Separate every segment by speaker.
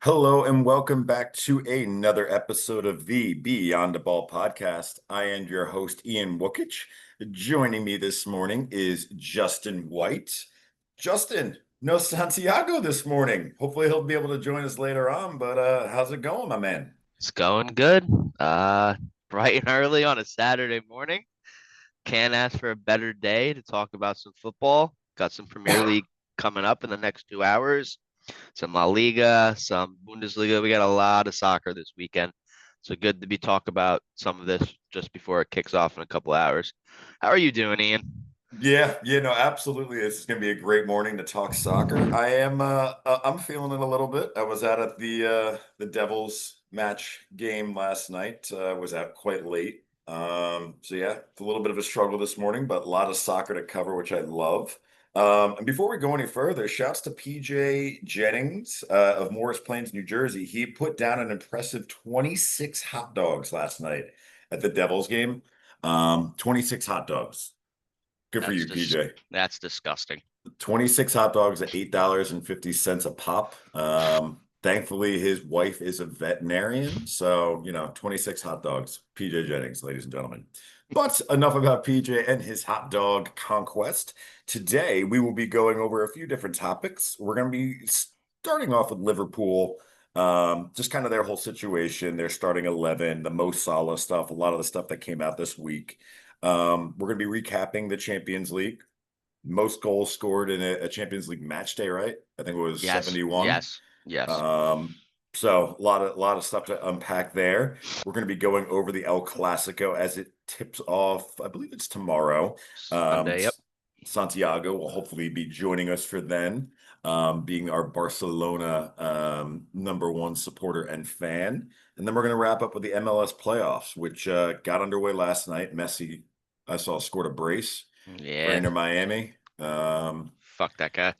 Speaker 1: Hello and welcome back to another episode of the Beyond.a.ball podcast. I am your host, Ian Wookich. Joining me this morning is Justin White. Justin, no Santiago this morning. Hopefully he'll be able to join us later on, but how's it going, my man?
Speaker 2: It's going good. Uh, Bright and early on a Saturday morning. Can't ask for a better day to talk about some football. Got some Premier League coming up in the next 2 hours. Some La Liga, some Bundesliga. We got a lot of soccer this weekend. So good to be talk about some of this just before it kicks off in a couple hours. How are you doing, Ian?
Speaker 1: Yeah, no, absolutely. This is going to be a great morning to talk soccer. I'm feeling it a little bit. I was out at the Devils match game last night. Was out quite late. So yeah, it's a little bit of a struggle this morning, but a lot of soccer to cover, which I love. And before we go any further, shouts to PJ Jennings of Morris Plains, New Jersey. He put down an impressive 26 hot dogs last night at the Devils game. 26 hot dogs. Good for
Speaker 2: That's
Speaker 1: you,
Speaker 2: just
Speaker 1: PJ.
Speaker 2: that's disgusting.
Speaker 1: 26 hot dogs at $8.50 a pop. Thankfully, his wife is a veterinarian. So, 26 hot dogs. PJ Jennings, ladies and gentlemen. But enough about PJ and his hot dog conquest. Today, we will be going over a few different topics. We're going to be starting off with Liverpool, just kind of their whole situation, their starting 11, the Mo Salah stuff, a lot of the stuff that came out this week. We're going to be recapping the Champions League, most goals scored in a Champions League match day, right? I think it was
Speaker 2: Yes,
Speaker 1: 71.
Speaker 2: yes, yes.
Speaker 1: Um, so a lot of stuff to unpack there. We're going to be going over the El Clasico as it tips off. I believe it's tomorrow. Um,
Speaker 2: Sunday, yep.
Speaker 1: Santiago will hopefully be joining us for then, being our Barcelona number one supporter and fan. And then we're going to wrap up with the MLS playoffs, which got underway last night. Messi, I saw, scored a brace for
Speaker 2: Yeah,
Speaker 1: Inter Miami.
Speaker 2: fuck that guy.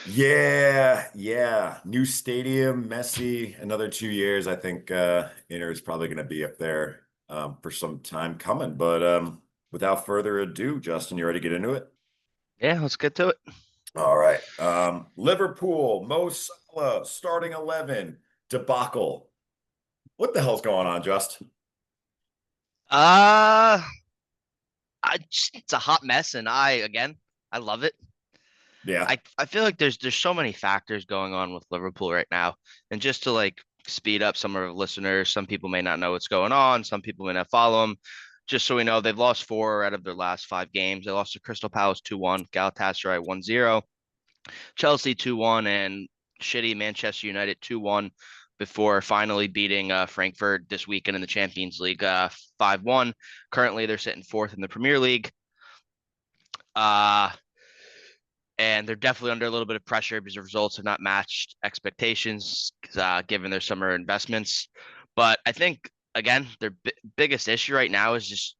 Speaker 1: Yeah. New stadium, Messi, another 2 years. I think Inter is probably going to be up there for some time coming. But without further ado, Justin, you ready to get into it?
Speaker 2: Yeah, let's get to it.
Speaker 1: All right. Liverpool, Mo Salah, starting 11, debacle. What the hell's going on, Just?
Speaker 2: Uh, it's a hot mess, and I love it.
Speaker 1: Yeah.
Speaker 2: I feel like there's so many factors going on with Liverpool right now, and just to like speed up some of our listeners, some people may not know what's going on, some people may not follow them. Just so we know, they've lost four out of their last five games. They lost to Crystal Palace 2-1, Galatasaray 1-0, Chelsea 2-1, and shitty Manchester United 2-1 before finally beating Frankfurt this weekend in the Champions League 5-1. Currently, they're sitting fourth in the Premier League. Uh, and they're definitely under a little bit of pressure because the results have not matched expectations, given their summer investments. But I think again, their biggest issue right now is just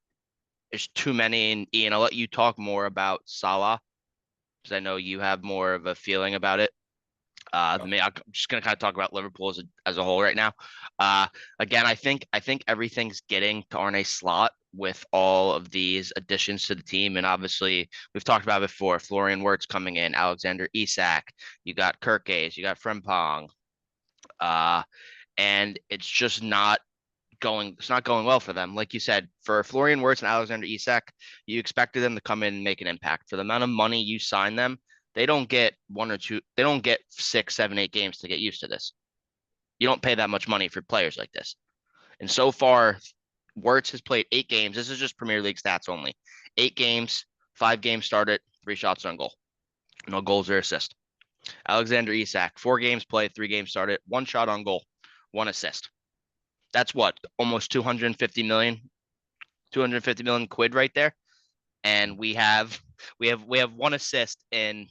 Speaker 2: there's too many. And Ian, I'll let you talk more about Salah because I know you have more of a feeling about it. I'm just gonna kind of talk about Liverpool as a whole right now. Uh, Again, I think everything's getting to Arne Slot with all of these additions to the team, and obviously we've talked about it before. Florian Wirtz coming in, Alexander Isak, you got Kirkes, you got Frimpong, uh, and it's just not going. It's not going well for them. Like you said, for Florian Wirtz and Alexander Isak, you expected them to come in and make an impact. For the amount of money you sign them, they don't get one or two. They don't get 6, 7, 8 games to get used to this. You don't pay that much money for players like this. And so far, Wirtz has played 8 games. This is just Premier League stats only. 8 games, 5 games started, 3 shots on goal. No goals or assists. Alexander Isak, 4 games played, 3 games started, 1 shot on goal, 1 assist. That's what, almost 250 million quid right there. And we have 1 assist in,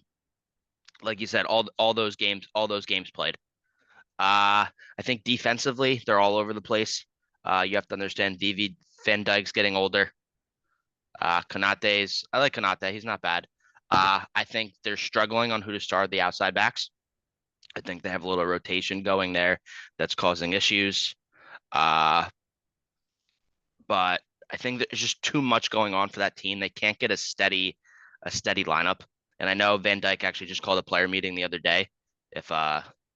Speaker 2: like you said, all those games played. I think defensively, they're all over the place. You have to understand VV Van Dijk's getting older. I like Kanate. He's not bad. I think they're struggling on who to start the outside backs. I think they have a little rotation going there that's causing issues. Uh, but I think there's just too much going on for that team. They can't get a steady lineup. And I know Van Dyke actually just called a player meeting the other day. If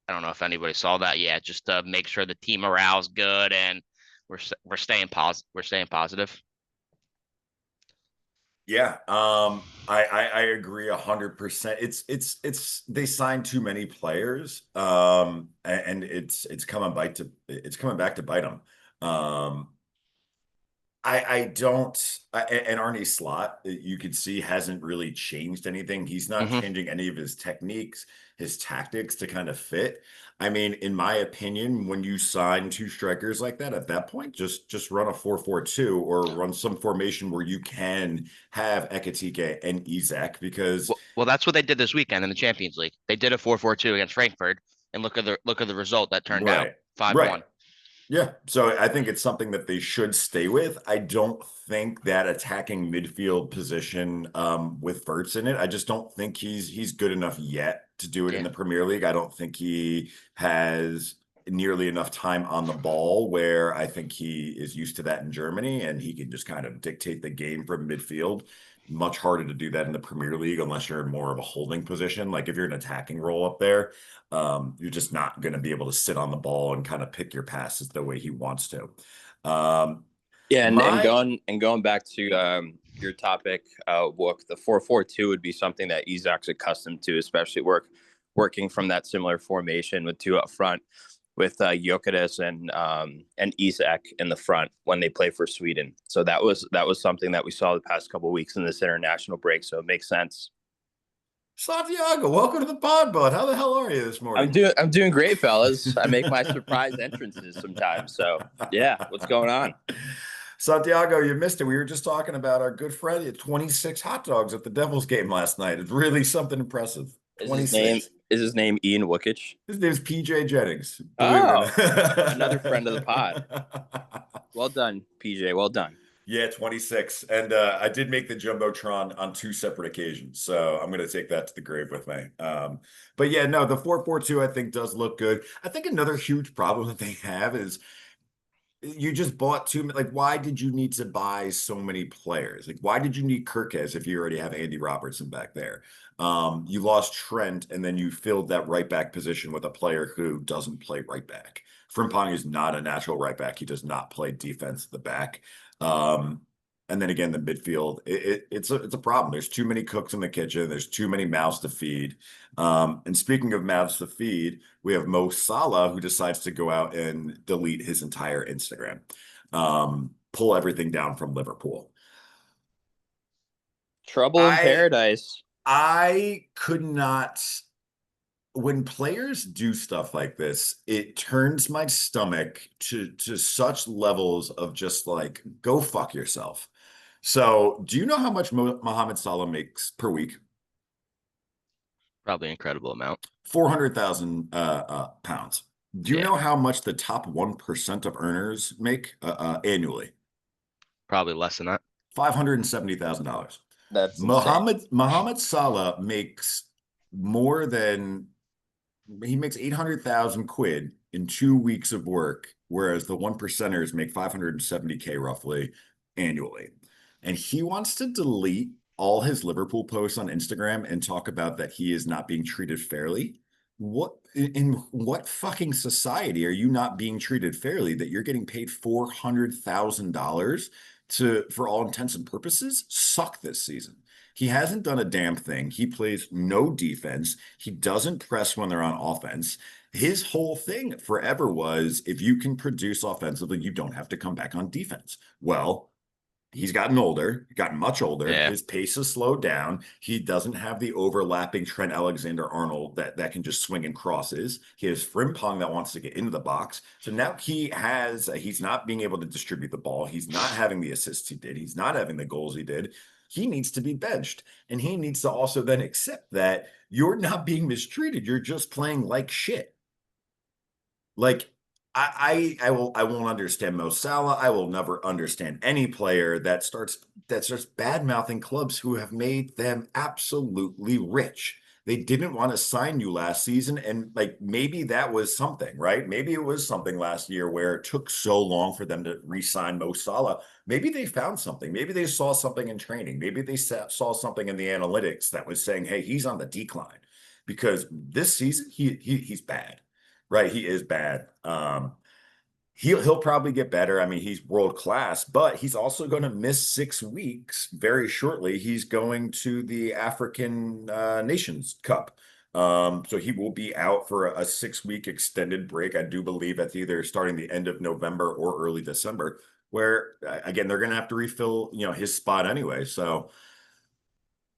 Speaker 2: I don't know if anybody saw that yet, just to make sure the team morale's good and we're staying positive. We're staying positive.
Speaker 1: Yeah, I agree 100%. It's they signed too many players, and it's it's coming back to bite them. Um, I don't, and Arnie Slot, you could see hasn't really changed anything. He's not
Speaker 2: Hmm.
Speaker 1: changing any of his techniques, his tactics to kind of fit. I mean, in my opinion, when you sign two strikers like that, at that point, just run a 4-4-2 or run some formation where you can have Ekatike and Isak because
Speaker 2: Well, that's what they did this weekend in the Champions League. They did a 4-4-2 against Frankfurt, and look at the result that turned out
Speaker 1: right, right.
Speaker 2: 5-1.
Speaker 1: Yeah, so I think it's something that they should stay with. I don't think that attacking midfield position with Verts in it. I just don't think he's good enough yet to do it in
Speaker 2: Yeah.
Speaker 1: the Premier League. I don't think he has nearly enough time on the ball where I think he is used to that in Germany and he can just kind of dictate the game from midfield. Much harder to do that in the Premier League unless you're in more of a holding position. Like if you're an attacking role up there, you're just not going to be able to sit on the ball and kind of pick your passes the way he wants to. Um,
Speaker 3: Yeah, and
Speaker 1: my
Speaker 3: going back to your topic, Wook, the 4-4-2 would be something that Isak's accustomed to, especially working from that similar formation with two up front, with Jokeres and Isak in the front when they play for Sweden. So that was something that we saw the past couple of weeks in this international break. So it makes sense.
Speaker 1: Santiago, welcome to the pod, bud. How the hell are you this morning?
Speaker 3: I'm doing great, fellas. I make my surprise entrances sometimes. So yeah, what's going on?
Speaker 1: Santiago, you missed it. We were just talking about our good friend at 26 hot dogs at the Devils game last night. It's really something impressive.
Speaker 3: Is his name
Speaker 1: 26.
Speaker 3: is his name Ian Wookich?
Speaker 1: His name's PJ Jennings, believe it or
Speaker 3: Oh,
Speaker 1: not.
Speaker 3: another friend of the pod. Well done, PJ. Well done.
Speaker 1: Yeah, 26. And I did make the Jumbotron on two separate occasions. So I'm going to take that to the grave with me. But yeah, no, the 4-4-2 I think does look good. I think another huge problem that they have is you just bought too many. Like, why did you need to buy so many players? Like, why did you need Kirkes if you already have Andy Robertson back there? You lost Trent, and then you filled that right back position with a player who doesn't play right back. Frimpong is not a natural right back. He does not play defense at the back. Um, and then again, the midfield, it's a problem. There's too many cooks in the kitchen. There's too many mouths to feed. And speaking of mouths to feed, we have Mo Salah who decides to go out and delete his entire Instagram, pull everything down from Liverpool.
Speaker 3: Trouble in
Speaker 1: I
Speaker 3: paradise.
Speaker 1: I could not. When players do stuff like this, it turns my stomach to such levels of just like go fuck yourself. So, do you know how much Mohamed Salah makes per week?
Speaker 2: Probably an incredible amount.
Speaker 1: 400,000 pounds. Do you
Speaker 2: Yeah,
Speaker 1: know how much the top 1% of earners make annually?
Speaker 2: probably less than that.
Speaker 1: $570,000.
Speaker 3: That's insane.
Speaker 1: Mohamed Salah makes more than he makes 800,000 quid in 2 weeks of work, whereas the one percenters make 570K roughly annually. And he wants to delete all his Liverpool posts on Instagram and talk about that he is not being treated fairly. What in what fucking society are you not being treated fairly that you're getting paid $400,000 to, for all intents and purposes, suck this season? He hasn't done a damn thing. He plays no defense. He doesn't press when they're on offense. His whole thing forever was if you can produce offensively, you don't have to come back on defense. Well, he's gotten older, gotten much older.
Speaker 2: Yeah,
Speaker 1: His pace has slowed down. He doesn't have the overlapping Trent Alexander-Arnold that can just swing and crosses. He has Frimpong that wants to get into the box. So now he's not being able to distribute the ball. He's not having the assists he did. He's not having the goals he did. He needs to be benched. And he needs to also then accept that you're not being mistreated. You're just playing like shit. Like I won't understand Mo Salah. I will never understand any player that starts bad mouthing clubs who have made them absolutely rich. They didn't want to sign you last season, and like maybe that was something, right? Maybe it was something last year where it took so long for them to re-sign Mo Salah. Maybe they found something. Maybe they saw something in training. Maybe they saw something in the analytics that was saying, "Hey, he's on the decline," because this season he's bad. Right, he is bad. He'll probably get better. I mean, he's world class, but he's also going to miss 6 weeks very shortly. He's going to the African Nations Cup. So he will be out for a 6 week extended break. I do believe that's either starting the end of November or early December, where again, they're going to have to refill, his spot anyway. So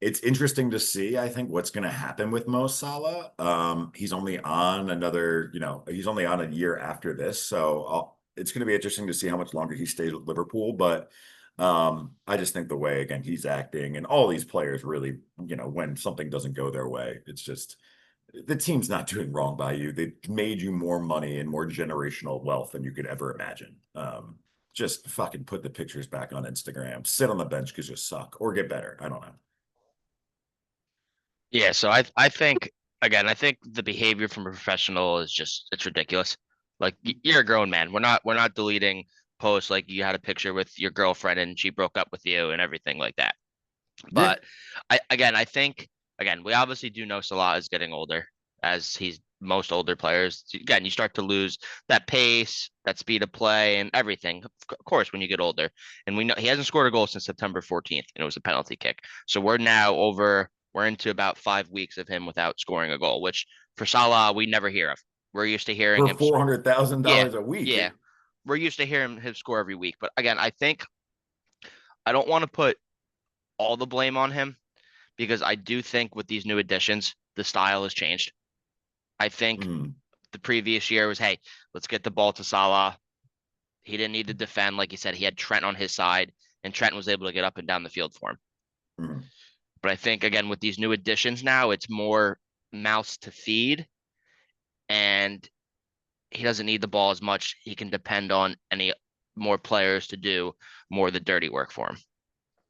Speaker 1: it's interesting to see, I think, what's going to happen with Mo Salah. He's only on he's only on a year after this. So it's going to be interesting to see how much longer he stays with Liverpool. But I just think the way, again, he's acting and all these players really, when something doesn't go their way, it's just the team's not doing wrong by you. They've made you more money and more generational wealth than you could ever imagine. Just fucking put the pictures back on Instagram, sit on the bench because you suck, or get better. I don't know.
Speaker 2: Yeah, so I think again, I think the behavior from a professional is just it's ridiculous. Like you're a grown man. We're not deleting posts like you had a picture with your girlfriend and she broke up with you and everything like that.
Speaker 1: Yeah.
Speaker 2: But I think again, we obviously do know Salah is getting older as he's most older players. Again, you start to lose that pace, that speed of play, and everything. Of course, when you get older, and we know he hasn't scored a goal since September 14th, and it was a penalty kick. So we're into about 5 weeks of him without scoring a goal, which for Salah we never hear of. We're used to hearing
Speaker 1: For
Speaker 2: him.
Speaker 1: $400,000 a week.
Speaker 2: Yeah, we're used to hearing him score every week. But again, I think I don't want to put all the blame on him because I do think with these new additions, the style has changed. I think the previous year was, hey, let's get the ball to Salah. He didn't need to defend. Like you said, he had Trent on his side, and Trent was able to get up and down the field for him. But I think, again, with these new additions now, it's more mouths to feed, and he doesn't need the ball as much. He can depend on any more players to do more of the dirty work for him.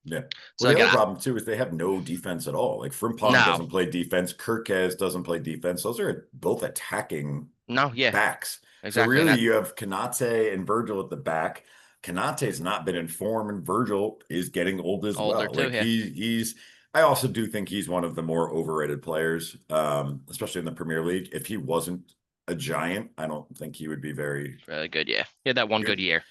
Speaker 1: Yeah.
Speaker 2: So
Speaker 1: Well, the
Speaker 2: again,
Speaker 1: other problem too is they have no defense at all. Like Frimpong
Speaker 2: no,
Speaker 1: doesn't play defense. Kirkez doesn't play defense. Those are both attacking
Speaker 2: no, yeah,
Speaker 1: backs. So
Speaker 2: exactly. And
Speaker 1: really
Speaker 2: that,
Speaker 1: you have Kanate and Virgil at the back. Kanate's not been in form and Virgil is getting old as
Speaker 2: older
Speaker 1: well.
Speaker 2: too,
Speaker 1: Like
Speaker 2: yeah.
Speaker 1: I also do think he's one of the more overrated players, especially in the Premier League. If he wasn't a giant, I don't think he would be very
Speaker 2: Really good, yeah. He had that one good
Speaker 1: good.
Speaker 2: year.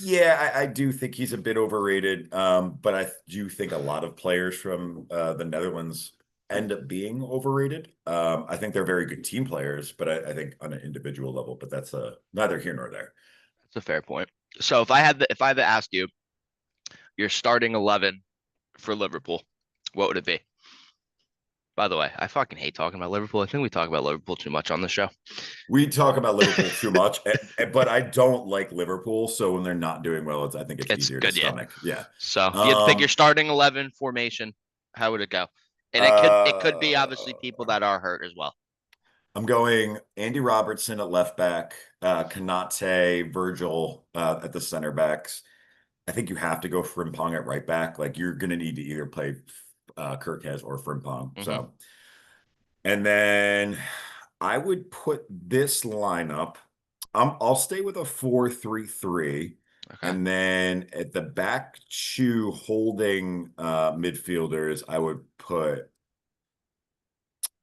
Speaker 1: Yeah, I do think he's a bit overrated. But I do think a lot of players from the Netherlands end up being overrated. I think they're very good team players, but I think on an individual level, but that's neither here nor there.
Speaker 2: That's a fair point. So if I had to ask you, your starting 11 for Liverpool, what would it be? By the way, I fucking hate talking about Liverpool. I think we talk about Liverpool too much on the show.
Speaker 1: We talk about Liverpool too much, but I don't like Liverpool. So when they're not doing well, I think it's
Speaker 2: It's
Speaker 1: easier to
Speaker 2: good, yeah.
Speaker 1: stomach. Yeah.
Speaker 2: So if you had to pick your starting 11 formation, how would it go? And it could be obviously people that are hurt as well.
Speaker 1: I'm going Andy Robertson at left back, Kanate, Virgil at the center backs. I think you have to go Frimpong at right back. Like you're going to need to either play Kirkez or Frimpong. So, and then I would put this lineup. I'll stay with a 4-3-3.
Speaker 2: Okay.
Speaker 1: And then at the back two holding midfielders, I would put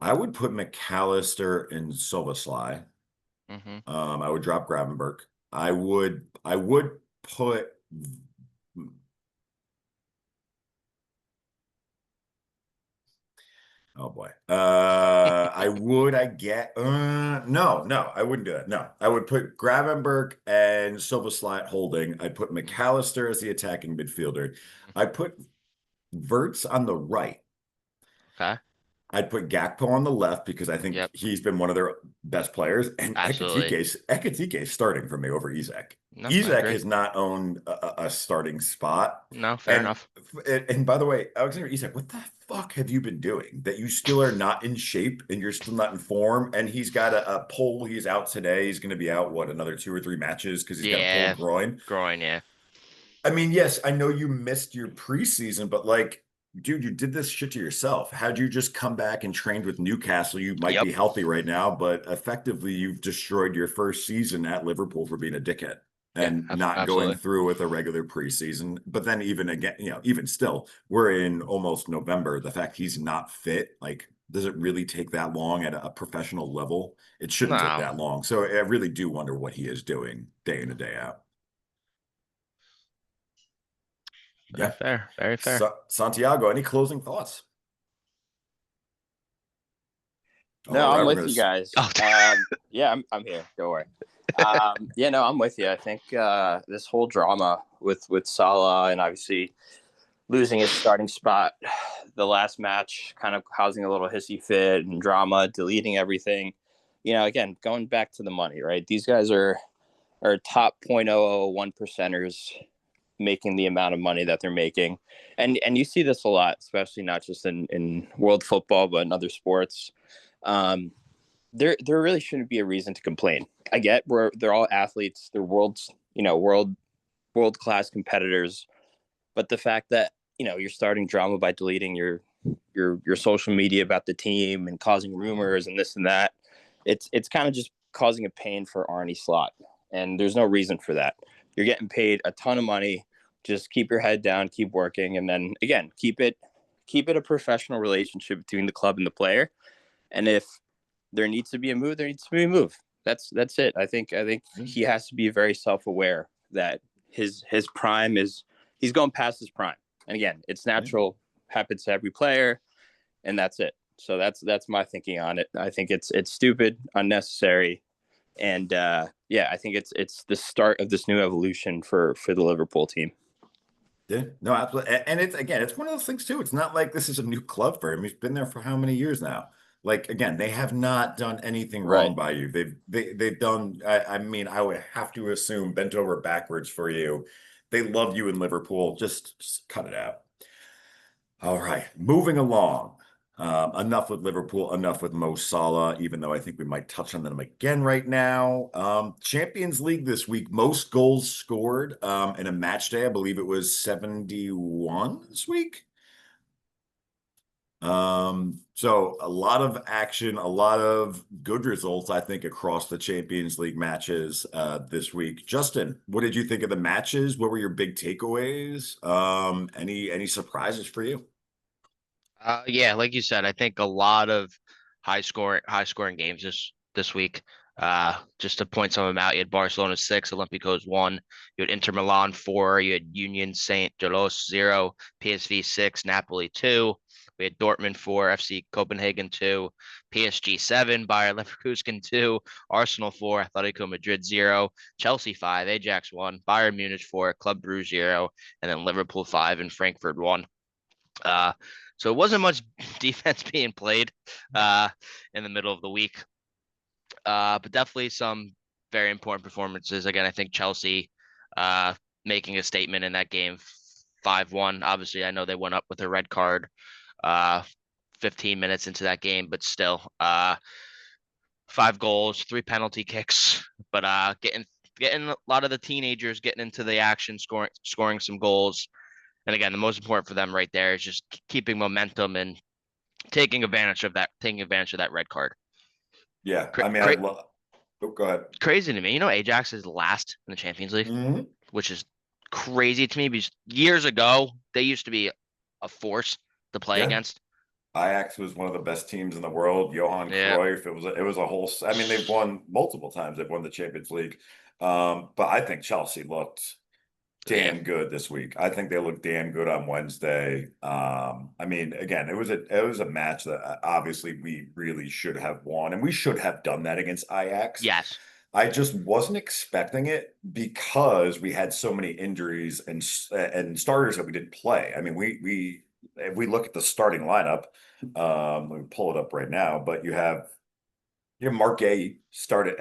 Speaker 1: McAllister and Soboslai. I would drop Gravenberg. I would put oh boy. I wouldn't do that. No, I would put Gravenberg and Soboslai holding. I'd put McAllister as the attacking midfielder. I'd put Verts on the right.
Speaker 2: Okay.
Speaker 1: I'd put Gakpo on the left because I think he's been one of their best players. And Ekitike's starting for me over Isak.
Speaker 2: No,
Speaker 1: Isak has not owned a starting spot.
Speaker 2: No, fair enough.
Speaker 1: And by the way, Alexander Isak, what the fuck have you been doing that you still are not in shape and you're still not in form? And he's got a pull. He's out today. He's going to be out, another 2 or 3 matches because he's got a pulled groin.
Speaker 2: Groin, yeah.
Speaker 1: I mean, yes, I know you missed your preseason, but dude, you did this shit to yourself. Had you just come back and trained with Newcastle, you might be healthy right now, but effectively you've destroyed your first season at Liverpool for being a dickhead and not going through with a regular preseason. But then even again, even still, we're in almost November. The fact he's not fit, Does it really take that long at a professional level? It shouldn't take
Speaker 2: No,
Speaker 1: that long. So I really do wonder what he is doing day in and day out.
Speaker 2: very
Speaker 1: Yeah.
Speaker 2: fair, very fair.
Speaker 1: Santiago, any closing thoughts?
Speaker 3: No,
Speaker 1: All right,
Speaker 3: I'm
Speaker 1: we're
Speaker 3: with
Speaker 1: gonna.
Speaker 3: you guys.
Speaker 2: Oh,
Speaker 3: Yeah, I'm here. Don't worry. Yeah, no, I'm with you. I think this whole drama with Salah and obviously losing his starting spot, the last match, kind of causing a little hissy fit and drama, deleting everything. Again, going back to the money, right? These guys are top 0.001 percenters making the amount of money that they're making, and you see this a lot, especially not just in world football, but in other sports. Um, there really shouldn't be a reason to complain. I get where they're all athletes, they're world class competitors, but the fact that you're starting drama by deleting your social media about the team and causing rumors and this and that, it's kind of just causing a pain for Arnie Slot, and there's no reason for that. You're getting paid a ton of money. Just keep your head down, keep working, and then again, keep it a professional relationship between the club and the player. And if there needs to be a move, there needs to be a move. That's it. I think he has to be very self-aware that his prime is he's going past his prime. And again, it's natural, happens to every player, and that's it. So that's my thinking on it. I think it's stupid, unnecessary, and yeah, I think it's the start of this new evolution for the Liverpool team.
Speaker 1: Yeah, no, absolutely. And it's one of those things too. It's not like this is a new club for him. He's been there for how many years now? Like again, they have not done anything
Speaker 3: Right.
Speaker 1: wrong by you. They've done. I mean, I would have to assume bent over backwards for you. They love you in Liverpool. Just cut it out. All right, moving along. Enough with Liverpool, enough with Mo Salah, even though I think we might touch on them again right now. Champions League this week, most goals scored in a match day. I believe it was 71 this week. So a lot of action, a lot of good results, I think, across the Champions League matches this week. Justin, what did you think of the matches? What were your big takeaways? Any surprises for you?
Speaker 2: Yeah, like you said, I think a lot of high scoring games this week. Just to point some of them out, you had Barcelona 6, Olympiacos 1, you had Inter Milan 4, you had Union Saint Delos 0, PSV 6, Napoli 2. We had Dortmund 4, FC Copenhagen 2, PSG 7, Bayer Leverkusen 2, Arsenal 4, Atletico Madrid 0, Chelsea 5, Ajax 1, Bayern Munich 4, Club Brugge 0, and then Liverpool 5 and Frankfurt 1. Uh, so it wasn't much defense being played in the middle of the week, but definitely some very important performances. Again, I think Chelsea uh, making a statement in that game, 5-1. Obviously, I know they went up with a red card 15 minutes into that game, but still, 5 goals, 3 penalty kicks, but getting a lot of the teenagers getting into the action, scoring some goals. And again, the most important for them right there is just keeping momentum and taking advantage of that red card.
Speaker 1: Yeah,
Speaker 2: Cra-
Speaker 1: I mean, I
Speaker 2: cra-
Speaker 1: love. Oh, go ahead.
Speaker 2: Crazy to me. Ajax is last in the Champions League,
Speaker 1: Mhm.
Speaker 2: which is crazy to me because years ago they used to be a force to play
Speaker 1: Yeah,
Speaker 2: against.
Speaker 1: Ajax was one of the best teams in the world. Johan
Speaker 2: Yeah.
Speaker 1: Cruyff. It was a whole. I mean, they've won multiple times. They've won the Champions League. But I think Chelsea looked
Speaker 2: Yeah.
Speaker 1: damn good this week. I think they looked damn good on Wednesday. I mean, again, it was a match that obviously we really should have won, and we should have done that against Ajax.
Speaker 2: Yes.
Speaker 1: I just wasn't expecting it because we had so many injuries and starters that we didn't play. I mean, we if we look at the starting lineup, let me pull it up right now. But you have Mark Gay started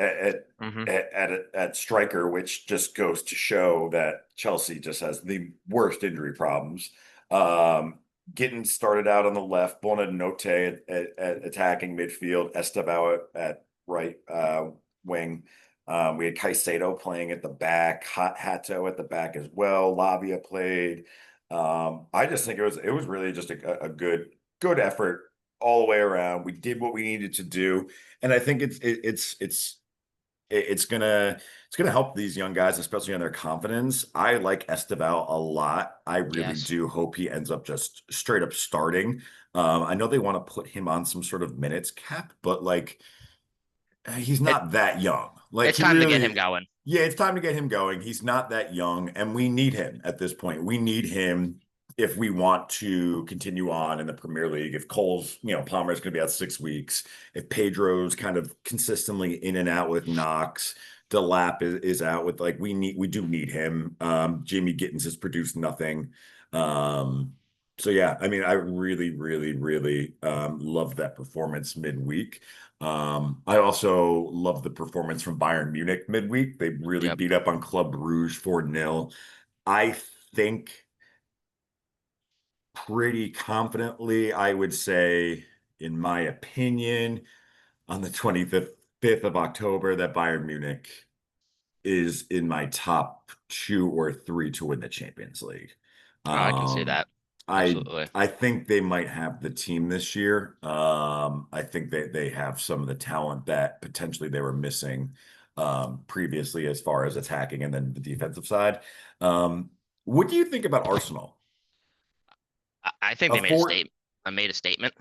Speaker 2: Hmm.
Speaker 1: at striker, which just goes to show that Chelsea just has the worst injury problems. Um, Getting started out on the left, Bonanote at attacking midfield, Estevao at right wing. We had Caicedo playing at the back, Hato at the back as well. Lavia played. I just think it was really just a good effort all the way around. We did what we needed to do, and I think it's gonna help these young guys, especially on their confidence. I like Esteval a lot. I really
Speaker 2: Yes.
Speaker 1: do hope he ends up just straight up starting. I know they want to put him on some sort of minutes cap, but like he's
Speaker 2: It
Speaker 1: not that young. Like
Speaker 2: it's
Speaker 1: he
Speaker 2: time to get him
Speaker 1: really,
Speaker 2: going.
Speaker 1: yeah, it's time to get him going. He's not that young, and we need him at this point. We need him if we want to continue on in the Premier League. If Cole's, Palmer's going to be out 6 weeks, if Pedro's kind of consistently in and out with knocks, Delap is out with like we do need him. Jamie Gittins has produced nothing. So yeah, I mean, I really, really, really love that performance midweek. I also love the performance from Bayern Munich midweek. They really
Speaker 2: Yep.
Speaker 1: beat up on Club Brugge 4-0. I think pretty confidently, I would say, in my opinion, on the 25th of October, that Bayern Munich is in my top 2 or 3 to win the Champions League.
Speaker 2: I can see
Speaker 1: Um,
Speaker 2: that.
Speaker 1: I
Speaker 2: Absolutely.
Speaker 1: I think they might have the team this year. I think they have some of the talent that potentially they were missing previously as far as attacking and then the defensive side. What do you think about Arsenal?
Speaker 2: I think
Speaker 1: A
Speaker 2: they made a
Speaker 1: four
Speaker 2: statement. I made a statement.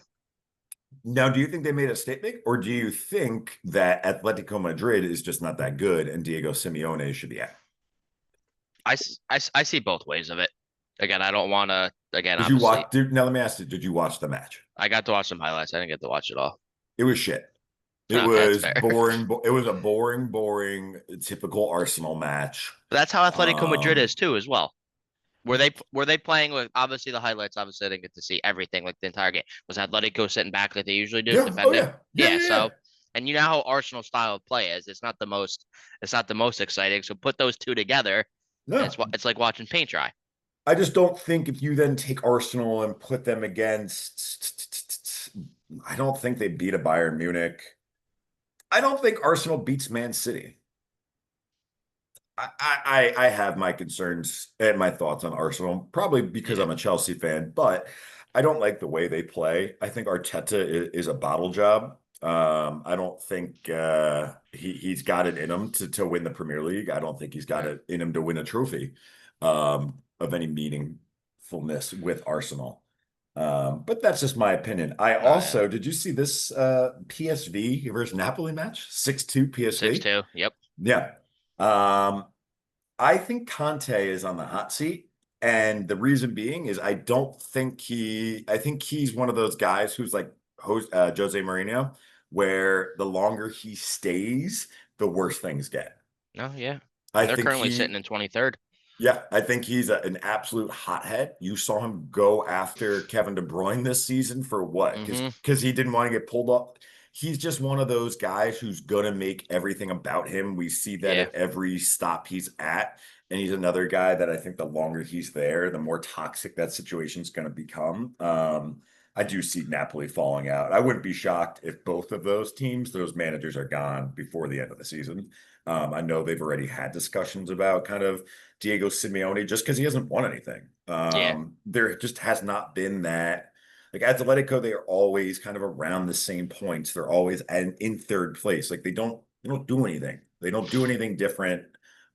Speaker 1: Now, do you think they made a statement, or do you think that Atletico Madrid is just not that good and Diego Simeone should be out?
Speaker 2: I see both ways of it. Again, I don't want to. Again,
Speaker 1: Did you
Speaker 2: obviously,
Speaker 1: watch? Now, let me ask you: did you watch the match?
Speaker 2: I got to watch some highlights. I didn't get to watch it all.
Speaker 1: It was shit. It
Speaker 2: Okay, that's
Speaker 1: was
Speaker 2: fair.
Speaker 1: boring. It was a boring, typical Arsenal match.
Speaker 2: But that's how Atletico Madrid
Speaker 1: Um,
Speaker 2: is too, as well. Were they playing with obviously the highlights? Obviously, I didn't get to see everything like the entire game. Was Atletico sitting back like they usually do,
Speaker 1: yeah. Oh
Speaker 2: defending?
Speaker 1: yeah. Yeah.
Speaker 2: Yeah.
Speaker 1: Yeah. Yeah.
Speaker 2: So, and you know how Arsenal style of play is. It's not the most exciting. So put those two together, and
Speaker 1: No,
Speaker 2: it's like watching paint dry.
Speaker 1: I just don't think if you then take Arsenal and put them against, I don't think they beat a Bayern Munich. I don't think Arsenal beats Man City. I have my concerns and my thoughts on Arsenal, probably because
Speaker 2: Yeah.
Speaker 1: I'm a Chelsea fan, but I don't like the way they play. I think Arteta is a bottle job. I don't think he's got it in him to win the Premier League. I don't think he's got
Speaker 2: Right.
Speaker 1: it in him to win a trophy of any meaningfulness with Arsenal. But that's just my opinion. I
Speaker 2: Oh yeah.
Speaker 1: also, did you see this PSV versus Napoli match? 6-2
Speaker 2: Six
Speaker 1: PSV?
Speaker 2: two. Yep.
Speaker 1: Yeah. Um, I think Conte is on the hot seat. And the reason being is I think he's one of those guys who's like Jose Mourinho, where the longer he stays, the worse things get.
Speaker 2: No. Yeah.
Speaker 1: I
Speaker 2: And they're
Speaker 1: think
Speaker 2: currently sitting
Speaker 1: he,
Speaker 2: in 23rd.
Speaker 1: yeah, I think he's an absolute hothead. You saw him go after Kevin De Bruyne this season for what?
Speaker 2: Mm-hmm.
Speaker 1: Because he didn't want to get pulled off. He's just one of those guys who's gonna make everything about him. We see that
Speaker 2: Yeah.
Speaker 1: at every stop he's at. And he's another guy that I think the longer he's there, the more toxic that situation's gonna become. I do see Napoli falling out. I wouldn't be shocked if both of those teams, those managers are gone before the end of the season. I know they've already had discussions about kind of Diego Simeone just because he hasn't won anything.
Speaker 2: Yeah.
Speaker 1: There just has not been that. Like Atletico, they are always kind of around the same points. They're always in third place. Like they don't do anything. They don't do anything different.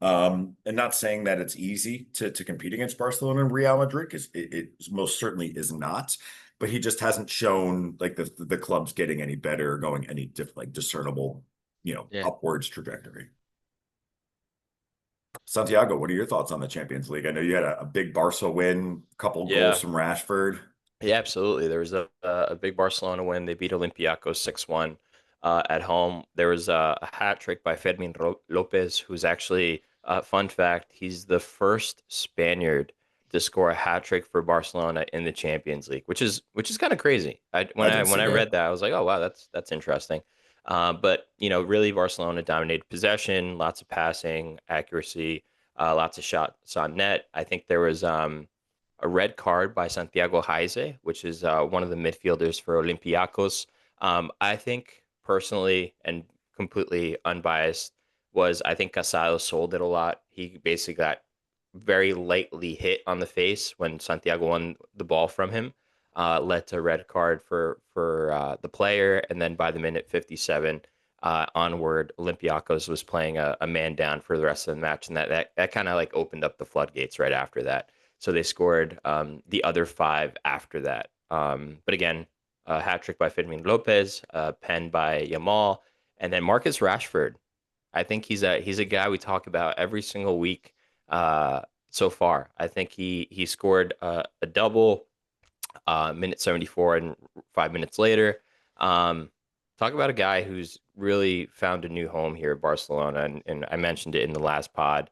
Speaker 1: And not saying that it's easy to compete against Barcelona and Real Madrid because it most certainly is not. But he just hasn't shown like the club's getting any better, or going any like discernible,
Speaker 2: Yeah.
Speaker 1: upwards trajectory. Santiago, what are your thoughts on the Champions League? I know you had a big Barca win, a couple goals
Speaker 4: Yeah,
Speaker 1: from Rashford.
Speaker 4: yeah, absolutely. There was a big Barcelona win. They beat Olympiacos 6-1 at home. There was a hat trick by Lopez, who's actually, fun fact, he's the first Spaniard to score a hat trick for Barcelona in the Champions League, which is kind of crazy. When
Speaker 1: I
Speaker 4: I
Speaker 1: did
Speaker 4: when
Speaker 1: see
Speaker 4: I read
Speaker 1: that.
Speaker 4: that, I was like, oh wow, that's interesting. But really, Barcelona dominated possession, lots of passing, accuracy, lots of shots on net. I think there was a red card by Santiago Haize, which is one of the midfielders for Olympiacos. I think personally and completely unbiased was I think Casado sold it a lot. He basically got very lightly hit on the face when Santiago won the ball from him, led to a red card for the player, and then by the minute 57, onward, Olympiacos was playing a man down for the rest of the match, and that kind of like opened up the floodgates right after that. So they scored the other 5 after that. But again, a hat trick by Firmino Lopez, pen by Yamal, and then Marcus Rashford. I think he's a guy we talk about every single week so far. I think he scored a double minute 74 and 5 minutes later. Talk about a guy who's really found a new home here at Barcelona, and I mentioned it in the last pod.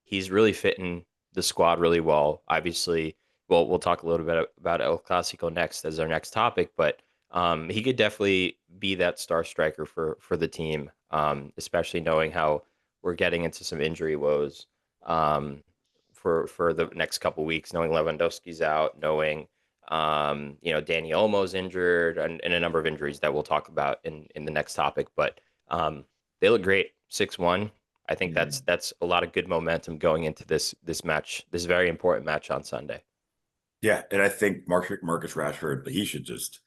Speaker 4: He's really fitting the squad really well. Obviously, we'll talk a little bit about El Clasico next as our next topic, but he could definitely be that star striker for the team, especially knowing how we're getting into some injury woes for the next couple weeks, knowing Lewandowski's out, knowing Danny Olmo's injured, and a number of injuries that we'll talk about in the next topic. But they look great, 6-1. I think that's a lot of good momentum going into this match, this very important match on Sunday.
Speaker 1: Yeah, and I think Marcus Rashford, he should just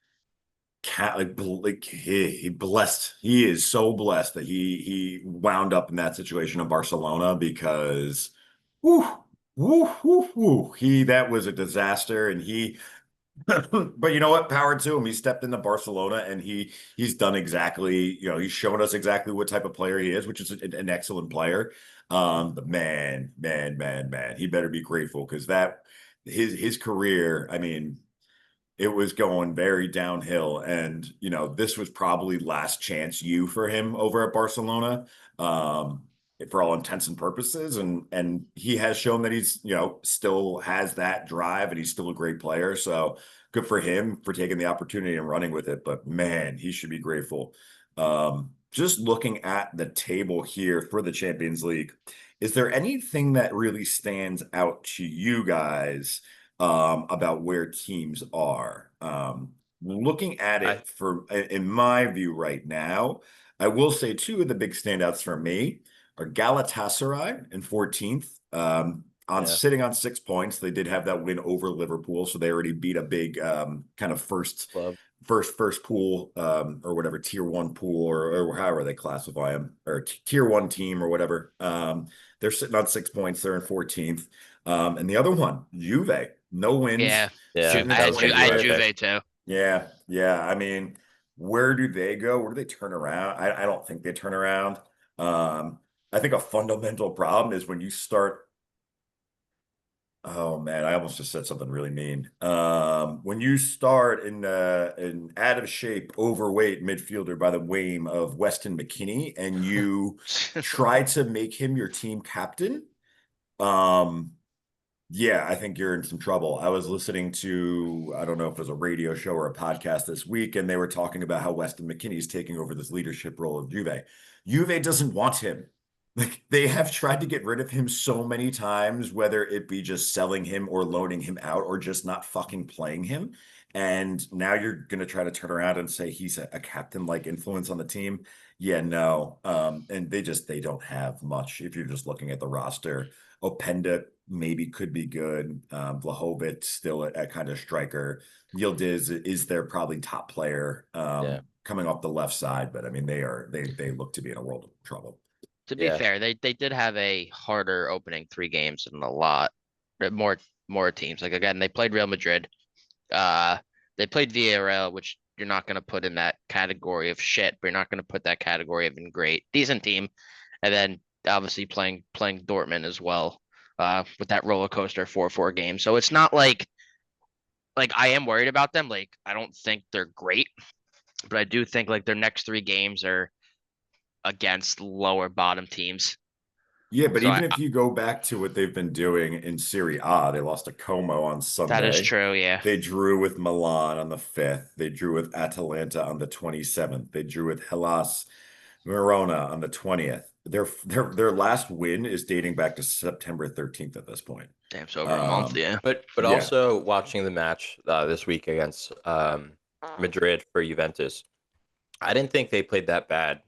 Speaker 1: he blessed. He is so blessed that he wound up in that situation in Barcelona because, whoo, whoo, whoo, whoo, that was a disaster, and he. But you know what? Power to him. He stepped into Barcelona and he's done exactly, he's shown us exactly what type of player he is, which is an excellent player. But man, he better be grateful because his career, I mean, it was going very downhill, and this was probably last chance for him over at Barcelona, for all intents and purposes, and he has shown that he's still has that drive, and he's still a great player. So good for him for taking the opportunity and running with it. But man, he should be grateful. Just looking at the table here for the Champions League, is there anything that really stands out to you guys about where teams are? Looking at it in my view right now, I will say two of the big standouts for me are Galatasaray in 14th, sitting on 6 points. They did have that win over Liverpool, so they already beat a big kind of first pool or whatever, tier 1 pool or however they classify them, or tier 1 team or whatever. They're sitting on 6 points. They're in 14th. And the other one, Juve, no wins.
Speaker 2: Yeah.
Speaker 1: Sitting
Speaker 2: I
Speaker 1: in
Speaker 2: had
Speaker 1: 20th.
Speaker 2: Juve too.
Speaker 1: Yeah. I mean, where do they go? Where do they turn around? I don't think they turn around. I think a fundamental problem is when you start. Oh man, I almost just said something really mean. When you start in an out of shape, overweight midfielder by the name of Weston McKennie, and you try to make him your team captain, yeah, I think you're in some trouble. I was listening to, I don't know if it was a radio show or a podcast this week, and they were talking about how Weston McKennie is taking over this leadership role of Juve. Juve doesn't want him. Like, they have tried to get rid of him so many times, whether it be just selling him or loaning him out or just not fucking playing him. And now you're going to try to turn around and say he's a captain-like influence on the team. Yeah, no. And they don't have much if you're just looking at the roster. Openda maybe could be good. Vlahovic still a kind of striker. Yildiz is their probably top player coming off the left side. But I mean, they look to be in a world of trouble.
Speaker 2: To be fair, they did have a harder opening 3 games than a lot more teams. Like, again, they played Real Madrid. They played Villarreal, which you're not going to put in that category of shit, but you're not going to put that category of in great, decent team. And then obviously playing Dortmund as well, with that roller coaster 4-4 game. So it's not like I am worried about them. Like, I don't think they're great, but I do think like their next 3 games are against lower bottom teams.
Speaker 1: Yeah, but so even if you go back to what they've been doing in Serie A, they lost to Como on Sunday.
Speaker 2: That is true, yeah.
Speaker 1: They drew with Milan on the 5th. They drew with Atalanta on the 27th. They drew with Hellas Verona on the 20th. Their last win is dating back to September 13th at this point.
Speaker 2: Damn, so over a month, yeah.
Speaker 4: But also watching the match this week against Madrid for Juventus, I didn't think they played that bad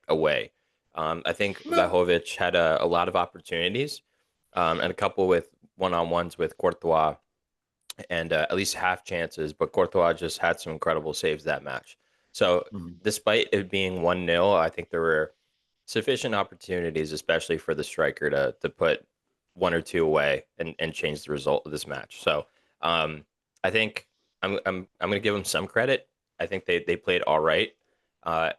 Speaker 4: away. I think Vlahovic had a lot of opportunities, and a couple with one-on-ones with Courtois, and at least half chances. But Courtois just had some incredible saves that match. So
Speaker 1: Mhm.
Speaker 4: despite it being 1-0, I think there were sufficient opportunities, especially for the striker to put one or two away and change the result of this match. So I think I'm going to give them some credit. I think they played all right.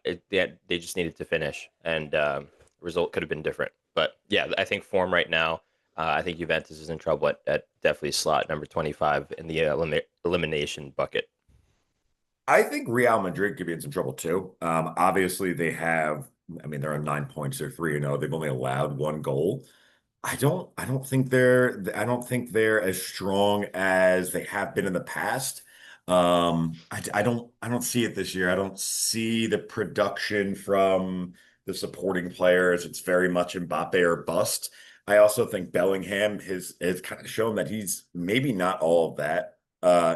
Speaker 4: They just needed to finish, and the result could have been different. But yeah, I think form right now. I think Juventus is in trouble at definitely slot number 25 in the elimination bucket.
Speaker 1: I think Real Madrid could be in some trouble too. Obviously, they have. I mean, they're on 9 points. They're 3-0. They've only allowed one goal. I don't think they're as strong as they have been in the past. I don't see it this year. I don't see the production from the supporting players. It's very much Mbappe or bust. I also think Bellingham has kind of shown that he's maybe not all of that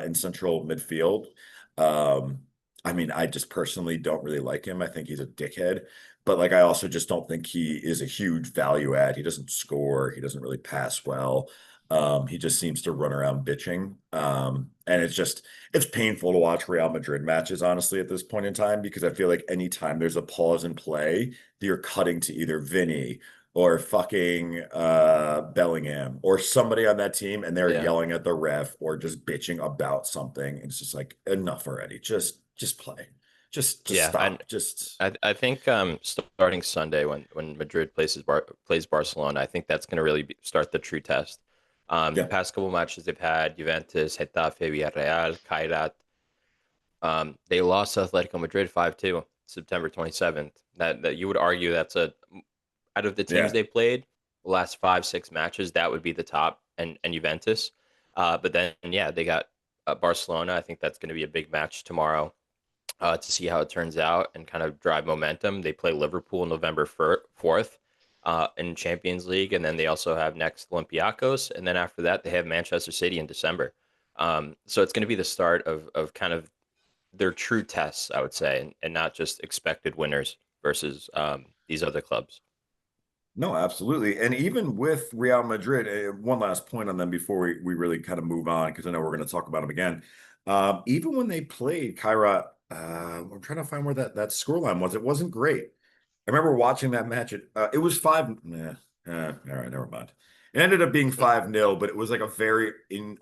Speaker 1: in central midfield. Um, I mean, I just personally don't really like him. I think he's a dickhead. But like I also just don't think he is a huge value add. He doesn't score. He doesn't really pass well. He just seems to run around bitching. And it's painful to watch Real Madrid matches, honestly, at this point in time, because I feel like anytime there's a pause in play, you're cutting to either Vinny or fucking Bellingham or somebody on that team, and they're
Speaker 4: Yeah.
Speaker 1: yelling at the ref or just bitching about something. It's just like enough already. Just play. Just
Speaker 4: Yeah, and
Speaker 1: stop. Just
Speaker 4: I think starting Sunday when Madrid plays Barcelona, I think that's going to really start the true test. The
Speaker 1: yeah.
Speaker 4: past couple matches they've had, Juventus, Getafe, Villarreal, Kairat, they lost to Atletico Madrid 5-2, September 27th. That you would argue that's out of the teams
Speaker 1: Yeah.
Speaker 4: they played, the last 5-6 matches, that would be the top, and Juventus. But then yeah, they got Barcelona. I think that's going to be a big match tomorrow to see how it turns out and kind of drive momentum. They play Liverpool November 4th in Champions League, and then they also have next Olympiacos, and then after that they have Manchester City in December. So it's going to be the start of kind of their true tests, I would say, and not just expected winners versus these other clubs.
Speaker 1: No, absolutely. And even with Real Madrid, one last point on them before we really kind of move on, because I know we're going to talk about them again. Even when they played Kairat, I'm trying to find where that scoreline was. It wasn't great. I remember watching that match. It was five. All right, never mind. It ended up being 5-0, but it was like a very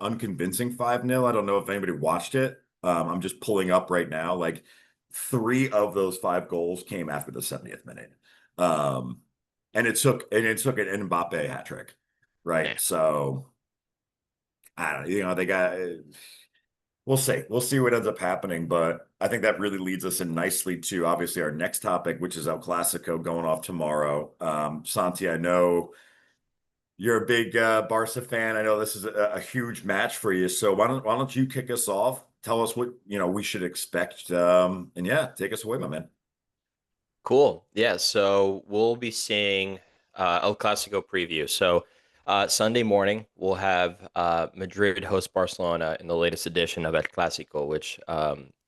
Speaker 1: unconvincing 5-0. I don't know if anybody watched it. I'm just pulling up right now. Like three of those five goals came after the 70th minute. Um, and it took an Mbappe hat trick,
Speaker 4: Yeah.
Speaker 1: right? So I don't know, they got we'll see. We'll see what ends up happening, but I think that really leads us in nicely to obviously our next topic, which is El Clasico going off tomorrow. Santi, I know you're a big Barca fan. I know this is a huge match for you. So why don't you kick us off? Tell us what we should expect. And yeah, take us away, my man.
Speaker 4: Cool. Yeah. So we'll be seeing El Clasico preview. So Sunday morning, we'll have Madrid host Barcelona in the latest edition of El Clasico, which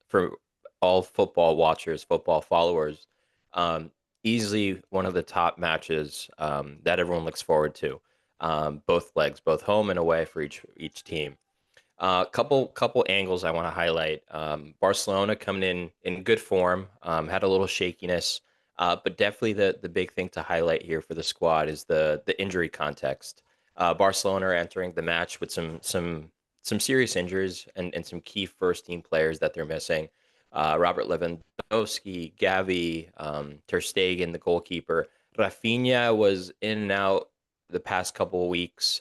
Speaker 4: for all football watchers, football followers, um, easily one of the top matches that everyone looks forward to. Both legs, both home and away for each team. Couple angles I want to highlight. Barcelona coming in good form, had a little shakiness, but definitely the big thing to highlight here for the squad is the injury context. Barcelona are entering the match with some serious injuries and some key first team players that they're missing. Robert Lewandowski, Gavi, Ter Stegen, the goalkeeper. Rafinha was in and out the past couple of weeks.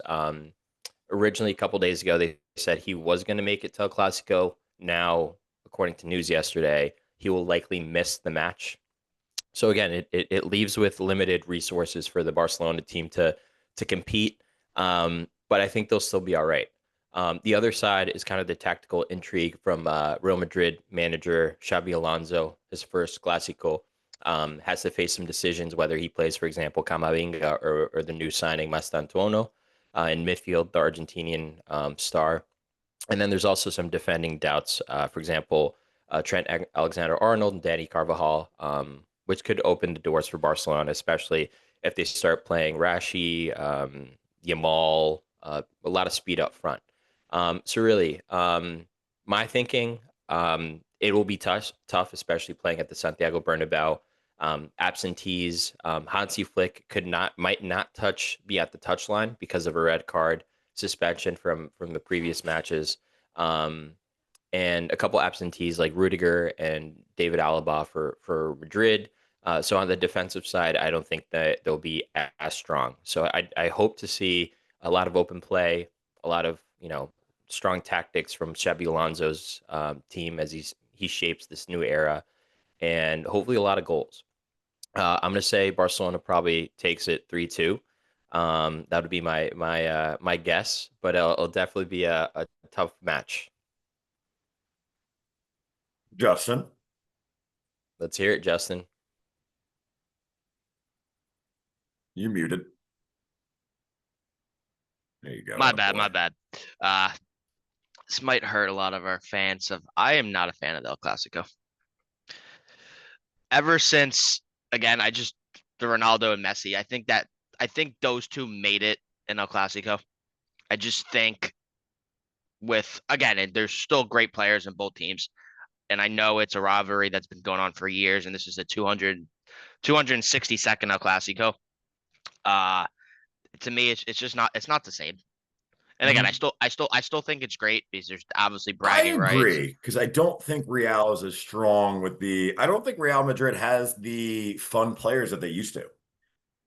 Speaker 4: Originally, a couple days ago, they said he was going to make it to El Clasico. Now, according to news yesterday, he will likely miss the match. So again, it leaves with limited resources for the Barcelona team to compete. But I think they'll still be all right. The other side is kind of the tactical intrigue from Real Madrid manager Xabi Alonso. His first Clásico has to face some decisions whether he plays, for example, Camavinga or the new signing Mastantuono in midfield, the Argentinian star. And then there's also some defending doubts. For example, Trent Alexander-Arnold and Danny Carvajal, which could open the doors for Barcelona, especially if they start playing Rashi, Yamal, a lot of speed up front. So really, my thinking, it will be tough, especially playing at the Santiago Bernabeu. Absentees, Hansi Flick might not be at the touchline because of a red card suspension from the previous matches. And a couple absentees like Rudiger and David Alaba for Madrid. So on the defensive side, I don't think that they'll be as strong. So I hope to see a lot of open play, a lot of strong tactics from Xabi Alonso's team as he shapes this new era, and hopefully a lot of goals. I'm going to say Barcelona probably takes it 3-2. That would be my guess, but it'll definitely be a tough match.
Speaker 1: Justin,
Speaker 4: Let's hear it, Justin.
Speaker 1: you muted. There you go.
Speaker 2: My
Speaker 1: Oh,
Speaker 2: bad,
Speaker 1: boy.
Speaker 2: my bad. This might hurt a lot of our fans. I am not a fan of the El Clasico. Ever since, again, the Ronaldo and Messi. I think those two made it in El Clasico. I just think and there's still great players in both teams. And I know it's a rivalry that's been going on for years, and this is the 262nd El Clasico. To me, it's not the same. And again, I still think it's great because there's obviously bragging
Speaker 1: I
Speaker 2: rights.
Speaker 1: agree, because I don't think Real is as strong I don't think Real Madrid has the fun players that they used to.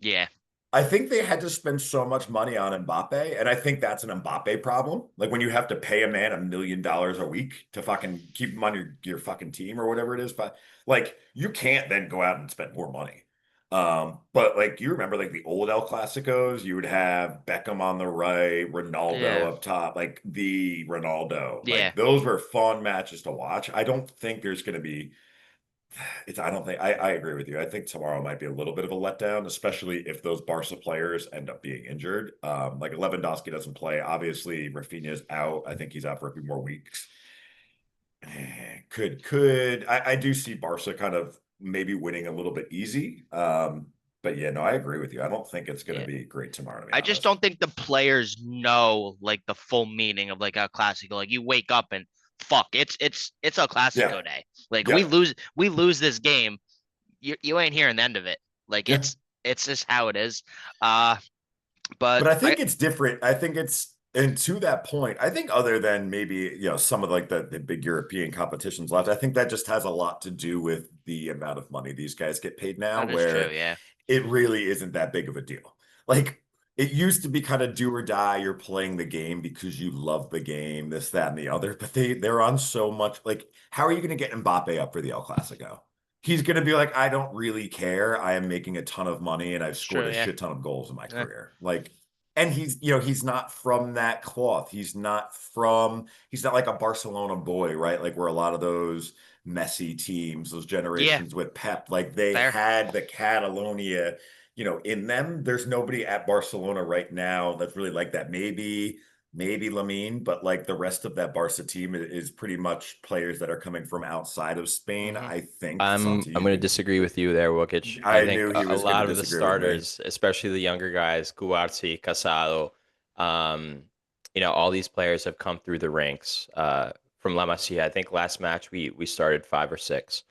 Speaker 2: Yeah,
Speaker 1: I think they had to spend so much money on Mbappe, and I think that's an Mbappe problem. Like when you have to pay a man $1 million a week to fucking keep him on your fucking team or whatever it is, but like you can't then go out and spend more money. But like you remember like the old El Clasicos, you would have Beckham on the right, Ronaldo
Speaker 2: yeah,
Speaker 1: up top, like the Ronaldo.
Speaker 2: yeah,
Speaker 1: Like those were fun matches to watch. I don't think there's going to be I don't think I agree with you. I think tomorrow might be a little bit of a letdown, especially if those Barca players end up being injured. Like Lewandowski doesn't play. Obviously, Rafinha's out. I think he's out for a few more weeks. I do see Barca kind of maybe winning a little bit easy. But yeah, no, I agree with you. I don't think it's going to
Speaker 2: yeah.
Speaker 1: be great tomorrow, to be
Speaker 2: I just
Speaker 1: honest.
Speaker 2: don't think the players know like the full meaning of like a Clasico. Like you wake up and fuck, it's a Clasico day. Like
Speaker 1: Yeah.
Speaker 2: we lose this game, you ain't hearing the end of it. Like
Speaker 1: Yeah.
Speaker 2: it's just how it is.
Speaker 1: But
Speaker 2: But
Speaker 1: I think it's different. I think and to that point, I think other than maybe, some of like the big European competitions left, I think that just has a lot to do with the amount of money these guys get paid now,
Speaker 2: that is true.
Speaker 1: where
Speaker 2: Yeah,
Speaker 1: it really isn't that big of a deal. Like it used to be kind of do or die. You're playing the game because you love the game, this, that, and the other. But they're on so much. Like, how are you going to get Mbappe up for the El Clasico? He's going to be like, I don't really care. I am making a ton of money and I've
Speaker 2: it's
Speaker 1: scored
Speaker 2: true.
Speaker 1: a
Speaker 2: Yeah,
Speaker 1: shit ton of goals in my
Speaker 2: yeah,
Speaker 1: career. Like, and he's not from that cloth. He's not like a Barcelona boy, right? Like where a lot of those messy teams, those
Speaker 2: yeah.
Speaker 1: generations with Pep, like they
Speaker 2: Fair.
Speaker 1: had the Catalonia, in them. There's nobody at Barcelona right now that's really like that. Maybe Lamine, but like the rest of that Barca team is pretty much players that are coming from outside of Spain.
Speaker 2: Hmm.
Speaker 1: I think
Speaker 4: I'm
Speaker 1: Santi,
Speaker 4: I'm going to disagree with you there, Wokic. I
Speaker 1: I
Speaker 4: think
Speaker 1: knew he
Speaker 4: a
Speaker 1: was going to
Speaker 4: lot of the
Speaker 1: disagree with me.
Speaker 4: starters, especially the younger guys, Cuarzi, Casado, um, all these players have come through the ranks from La Masia. I think last match we started 5 or 6.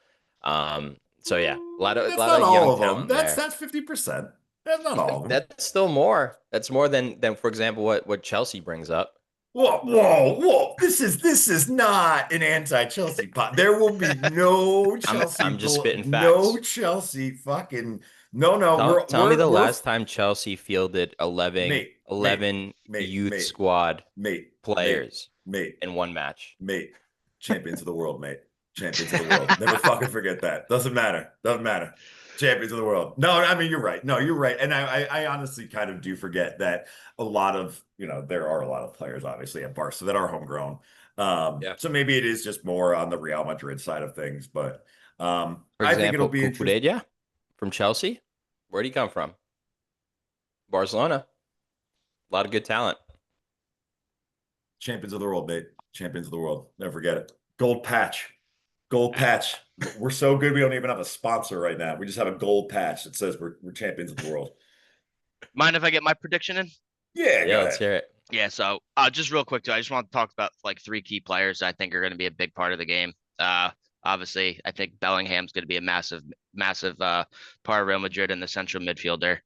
Speaker 4: So yeah, a lot
Speaker 1: That's
Speaker 4: of
Speaker 1: not all
Speaker 4: young
Speaker 1: of them.
Speaker 4: talent there.
Speaker 1: That's 50%. That's not all of them.
Speaker 4: That's still more. That's more than for example what Chelsea brings up.
Speaker 1: Whoa! This is not an anti-Chelsea pot. There will be no
Speaker 4: I'm just spitting
Speaker 1: no
Speaker 4: facts.
Speaker 1: Chelsea fucking no.
Speaker 4: Tell me the
Speaker 1: We're
Speaker 4: last time Chelsea fielded 11,
Speaker 1: mate, mate,
Speaker 4: 11
Speaker 1: mate,
Speaker 4: youth
Speaker 1: mate,
Speaker 4: squad
Speaker 1: mate, mate,
Speaker 4: players
Speaker 1: mate,
Speaker 4: in one match.
Speaker 1: mate. Champions of the world, mate. Champions of the world. Never fucking forget that. Doesn't matter. Doesn't matter. Champions of the world. No, I mean you're right. No, you're right. And I honestly kind of do forget that a lot of, there are a lot of players obviously at Barca that are homegrown.
Speaker 4: Yeah.
Speaker 1: So maybe it is just more on the Real Madrid side of things, but
Speaker 4: For
Speaker 1: I think it'll
Speaker 4: example,
Speaker 1: be interesting.
Speaker 4: Cucurella from Chelsea. Where'd he come from? Barcelona. A lot of good talent.
Speaker 1: Champions of the world, mate. Champions of the world. Never forget it. Gold patch. Gold patch. We're so good we don't even have a sponsor right now. We just have a gold patch that says we're champions of the world.
Speaker 2: Mind if I get my prediction in?
Speaker 1: Yeah,
Speaker 4: Yeah,
Speaker 1: go
Speaker 4: let's
Speaker 1: ahead.
Speaker 4: hear it.
Speaker 2: Yeah. So just real quick too, I just want to talk about like 3 key players that I think are going to be a big part of the game. Obviously, I think Bellingham's going to be a massive part of Real Madrid in the central midfielder,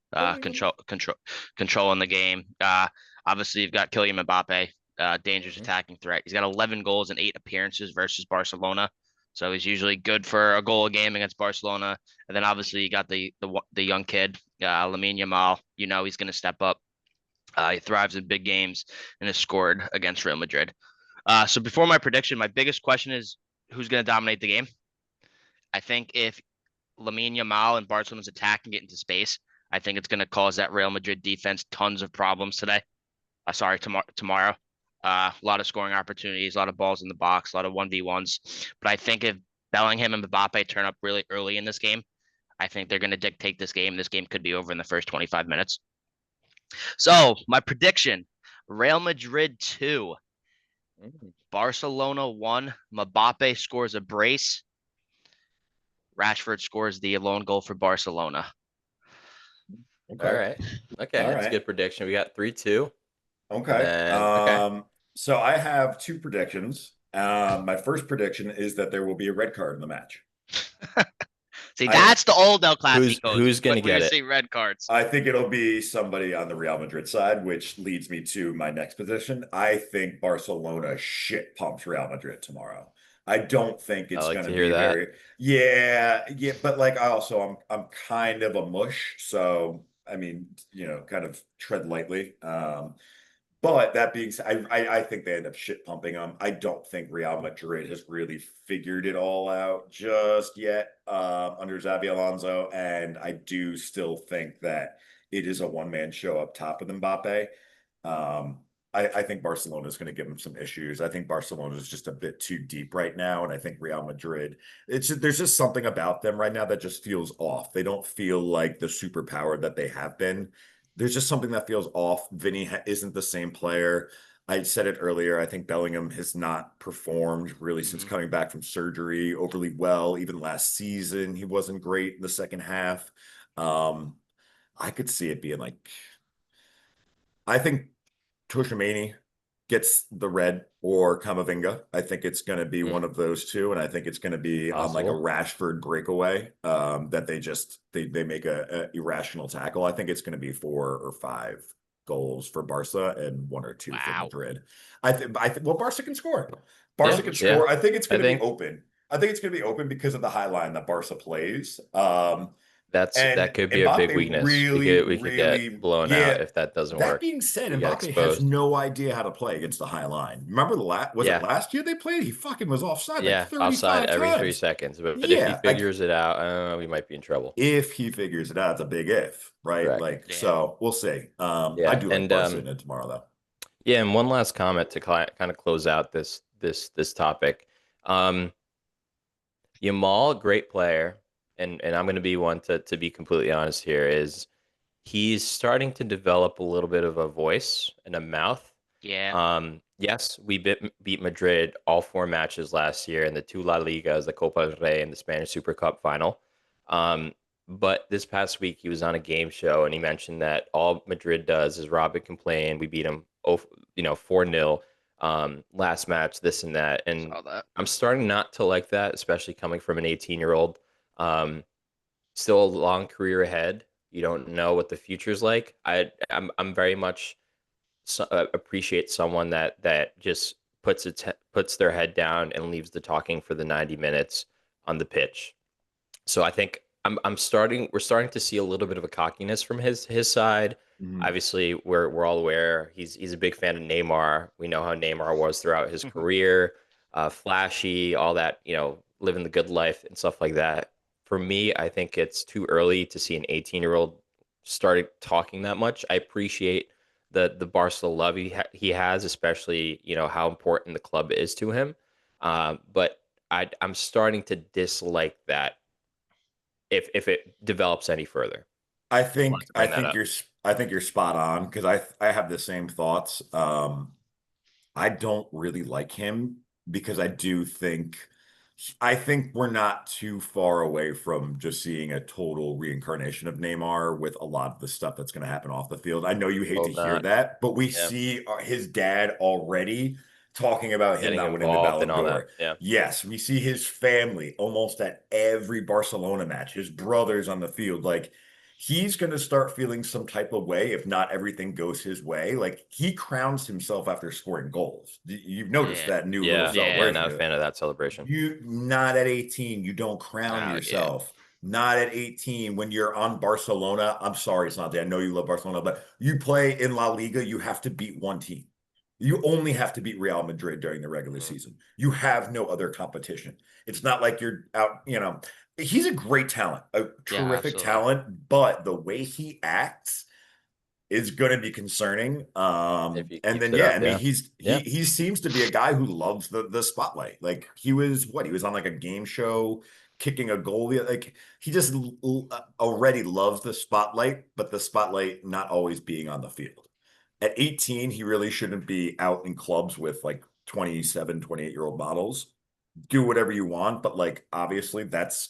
Speaker 2: controlling the game. Obviously, you've got Kylian Mbappe, dangerous attacking threat. He's got 11 goals and 8 appearances versus Barcelona. So he's usually good for a goal a game against Barcelona. And then obviously you got the young kid, Lamine Yamal. You know he's going to step up. He thrives in big games and has scored against Real Madrid. So before my prediction, my biggest question is who's going to dominate the game? I think if Lamine Yamal and Barcelona's attack can get into space, I think it's going to cause that Real Madrid defense tons of problems today. Tomorrow. A lot of scoring opportunities, a lot of balls in the box, a lot of 1v1s. But I think if Bellingham and Mbappe turn up really early in this game, I think they're going to dictate this game. This game could be over in the first 25 minutes. So my prediction, Real Madrid 2, Barcelona 1, Mbappe scores a brace, Rashford scores the lone goal for Barcelona.
Speaker 4: Okay. All right. Okay, that's a good prediction. We got 3-2.
Speaker 1: Okay. So I have 2 predictions. My first prediction is that there will be a red card in the match.
Speaker 2: See, that's the old El Clasico.
Speaker 4: Who's going to get it?
Speaker 2: See red cards.
Speaker 1: I think it'll be somebody on the Real Madrid side, which leads me to my next position. I think Barcelona shit pumps Real Madrid tomorrow. I don't think it's going to be very. Yeah, but like I'm kind of a mush, so I mean, kind of tread lightly. But that being said, I think they end up shit pumping them. I don't think Real Madrid has really figured it all out just yet under Xabi Alonso. And I do still think that it is a one-man show up top with Mbappe. I think Barcelona is going to give them some issues. I think Barcelona is just a bit too deep right now. And I think Real Madrid, there's just something about them right now that just feels off. They don't feel like the superpower that they have been. There's just something that feels off. Vinny isn't the same player. I said it earlier. I think Bellingham has not performed really since coming back from surgery overly well. Even last season, he wasn't great in the second half. I could see it being like, I think Tchouaméni gets the red or Camavinga. I think it's going to be one of those two, and I think it's going to be on like a Rashford breakaway that they make a irrational tackle. I think it's going to be 4 or 5 goals for Barca and 1 or 2 for Madrid. I think Barca can score. Barca can score. I think it's going to be open. I think it's going to be open because of the high line that Barca plays.
Speaker 4: That could be a big weakness. We could get blown out if that doesn't work.
Speaker 1: That being said, Mbappe has no idea how to play against the high line. Remember it last year they played? He fucking was offside like 35
Speaker 4: offside every
Speaker 1: times.
Speaker 4: 3 seconds. But if he figures it out, we might be in trouble.
Speaker 1: If he figures it out, it's a big if, right? Correct. So we'll see. I do like Barcelona tomorrow though.
Speaker 4: Yeah, and one last comment to kind of close out this topic. Yamal, great player. And I'm going to be one to be completely honest here, is he's starting to develop a little bit of a voice and a mouth.
Speaker 2: Yeah.
Speaker 4: Yes, we beat Madrid all 4 matches last year in the 2 La Ligas, the Copa del Rey, and the Spanish Super Cup final. But this past week he was on a game show and he mentioned that all Madrid does is rob and complain. We beat them 4-0 last match, this and that. And I'm starting not to like that, especially coming from an 18-year-old. Still a long career ahead. You don't know what the future's like. I'm very much appreciate someone that just puts their head down and leaves the talking for the 90 minutes on the pitch. So I think we're starting to see a little bit of a cockiness from his side. Obviously, we're all aware he's a big fan of Neymar. We know how Neymar was throughout his career, flashy, all that, living the good life and stuff like that. For me, I think it's too early to see an 18-year-old started talking that much. I appreciate the Barca love he has, especially how important the club is to him. But I'm starting to dislike that if it develops any further.
Speaker 1: I think you're spot on because I have the same thoughts. I don't really like him because I think we're not too far away from just seeing a total reincarnation of Neymar with a lot of the stuff that's going to happen off the field. I know you hate to hear that, but we see his dad already talking about him
Speaker 4: Getting
Speaker 1: not winning the
Speaker 4: involved and
Speaker 1: Ballon
Speaker 4: all
Speaker 1: d'Or.
Speaker 4: that. Yeah.
Speaker 1: Yes, we see his family almost at every Barcelona match, his brothers on the field. Like, he's going to start feeling some type of way if not everything goes his way. Like, he crowns himself after scoring goals. You've noticed
Speaker 2: Yeah.
Speaker 1: that new little
Speaker 4: Yeah.
Speaker 2: Yeah.
Speaker 4: Not a
Speaker 1: celebration.
Speaker 4: fan of that celebration.
Speaker 1: You not at 18, you don't crown
Speaker 2: Oh, yeah.
Speaker 1: yourself. Not at 18 when you're on Barcelona. I'm sorry, it's not there. I know you love Barcelona, but you play in La Liga, you have to beat one team. You only have to beat Real Madrid during the regular season. You have no other competition. It's not like you're out, he's a great talent, a
Speaker 2: Yeah,
Speaker 1: terrific
Speaker 2: absolutely.
Speaker 1: talent, but the way he acts is going to be concerning.
Speaker 4: If he
Speaker 1: And
Speaker 4: keeps
Speaker 1: then
Speaker 4: it up,
Speaker 1: he seems to be a guy who loves the spotlight. Like, he was on like a game show kicking a goal. Like, he just already loves the spotlight, but the spotlight not always being on the field. At 18, he really shouldn't be out in clubs with like 27, 28-year-old models. Do whatever you want, but like, obviously that's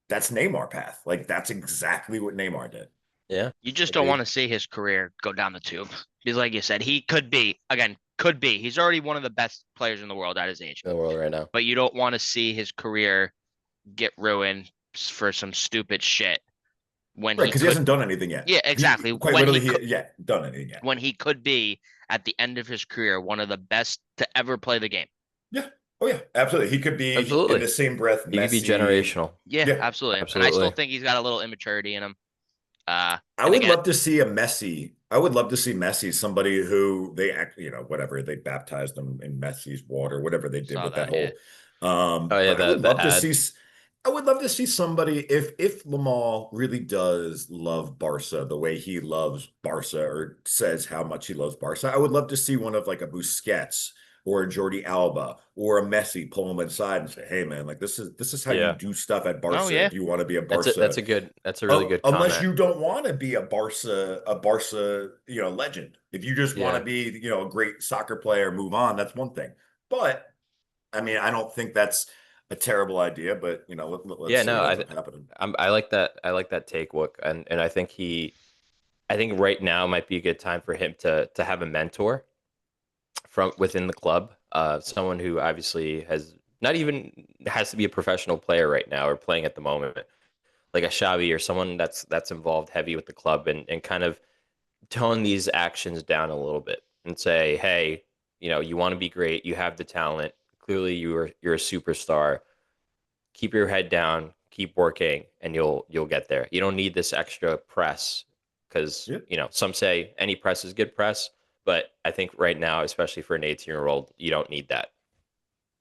Speaker 1: Neymar path. Like, that's exactly what Neymar did.
Speaker 4: Yeah.
Speaker 2: You just don't want to see his career go down the tube. Because like you said, he could be. He's already one of the best players in the world at his age.
Speaker 4: In the world right now.
Speaker 2: But you don't want to see his career get ruined for some stupid shit when
Speaker 1: Right, because he hasn't done anything yet.
Speaker 2: Yeah, exactly.
Speaker 1: Quite
Speaker 2: When
Speaker 1: literally, done anything yet.
Speaker 2: when he could be at the end of his career one of the best to ever play the game.
Speaker 1: Yeah. Oh yeah, absolutely. He could be
Speaker 4: Absolutely.
Speaker 1: in the same breath.
Speaker 4: He could be
Speaker 1: Messi.
Speaker 4: generational.
Speaker 2: Yeah,
Speaker 1: Yeah,
Speaker 2: absolutely. And I
Speaker 4: absolutely.
Speaker 2: still think he's got a little immaturity in him.
Speaker 1: I
Speaker 2: and
Speaker 1: would
Speaker 2: again-
Speaker 1: love to see a Messi. I would love to see Messi, somebody who they act, whatever, they baptized him in Messi's water, whatever they did
Speaker 2: Saw
Speaker 1: with that
Speaker 2: that,
Speaker 1: whole.
Speaker 4: Oh yeah,
Speaker 1: but I would love to
Speaker 4: ad.
Speaker 1: see. I would love to see somebody if Lamar really does love Barca the way he loves Barca or says how much he loves Barca. I would love to see one of like a Busquets or a Jordi Alba or a Messi pull him inside and say, "Hey man, like this is how you
Speaker 4: Yeah.
Speaker 1: do stuff at Barca
Speaker 2: yeah.
Speaker 1: if you want to be a Barca."
Speaker 4: That's a really good
Speaker 1: Unless
Speaker 4: comment.
Speaker 1: you don't want to be a Barca, legend. If you just want
Speaker 4: Yeah.
Speaker 1: to be, a great soccer player, move on, that's one thing. But I mean, I don't think that's a terrible idea, but let's
Speaker 4: Yeah,
Speaker 1: see
Speaker 4: no,
Speaker 1: what ends up happening.
Speaker 4: I like that. I like that take, Wook, and I think I think right now might be a good time for him to have a mentor from within the club. Someone who obviously has to be a professional player right now or playing at the moment, like a Xavi or someone that's involved heavy with the club and kind of tone these actions down a little bit and say, hey, you want to be great, you have the talent, clearly you're a superstar. Keep your head down, keep working, and you'll get there. You don't need this extra press because some say any press is good press, but I think right now, especially for an 18-year-old, you don't need that.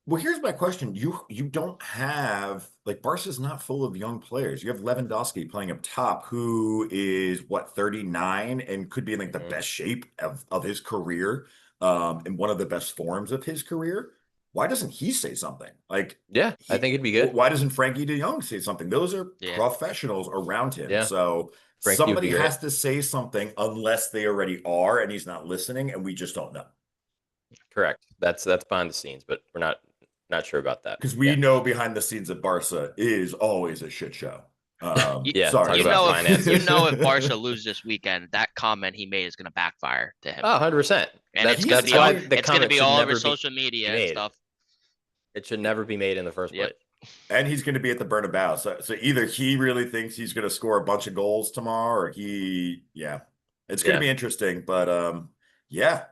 Speaker 1: Well, here's my question. You don't have, like, Barca's not full of young players. You have Lewandowski playing up top, who is what, 39 and could be in like the best shape of his career, in one of the best forms of his career. Why doesn't he say something? Like,
Speaker 4: Yeah, I think it'd be good.
Speaker 1: Why doesn't Frankie de Jong say something? Those are professionals around him.
Speaker 4: Yeah.
Speaker 1: So
Speaker 4: Frankie would be
Speaker 1: somebody
Speaker 4: great.
Speaker 1: has to say something unless they already are and he's not listening and we just don't know.
Speaker 4: Correct. That's behind the scenes, but we're not sure about that.
Speaker 1: Because we know behind the scenes at Barca is always a shit show.
Speaker 4: Yeah,
Speaker 1: sorry.
Speaker 4: talk about finances.
Speaker 2: if Barca lose this weekend, that comment he made is going to backfire to him.
Speaker 4: Oh, 100%.
Speaker 2: And
Speaker 4: That's
Speaker 2: why
Speaker 4: the
Speaker 2: it's going to be
Speaker 4: should
Speaker 2: all
Speaker 4: never
Speaker 2: over
Speaker 4: be
Speaker 2: social media and stuff.
Speaker 4: It should never be made in the first place.
Speaker 1: And he's going to be at the Bernabeu. So either he really thinks he's going to score a bunch of goals tomorrow, or it's going to be interesting. But yeah.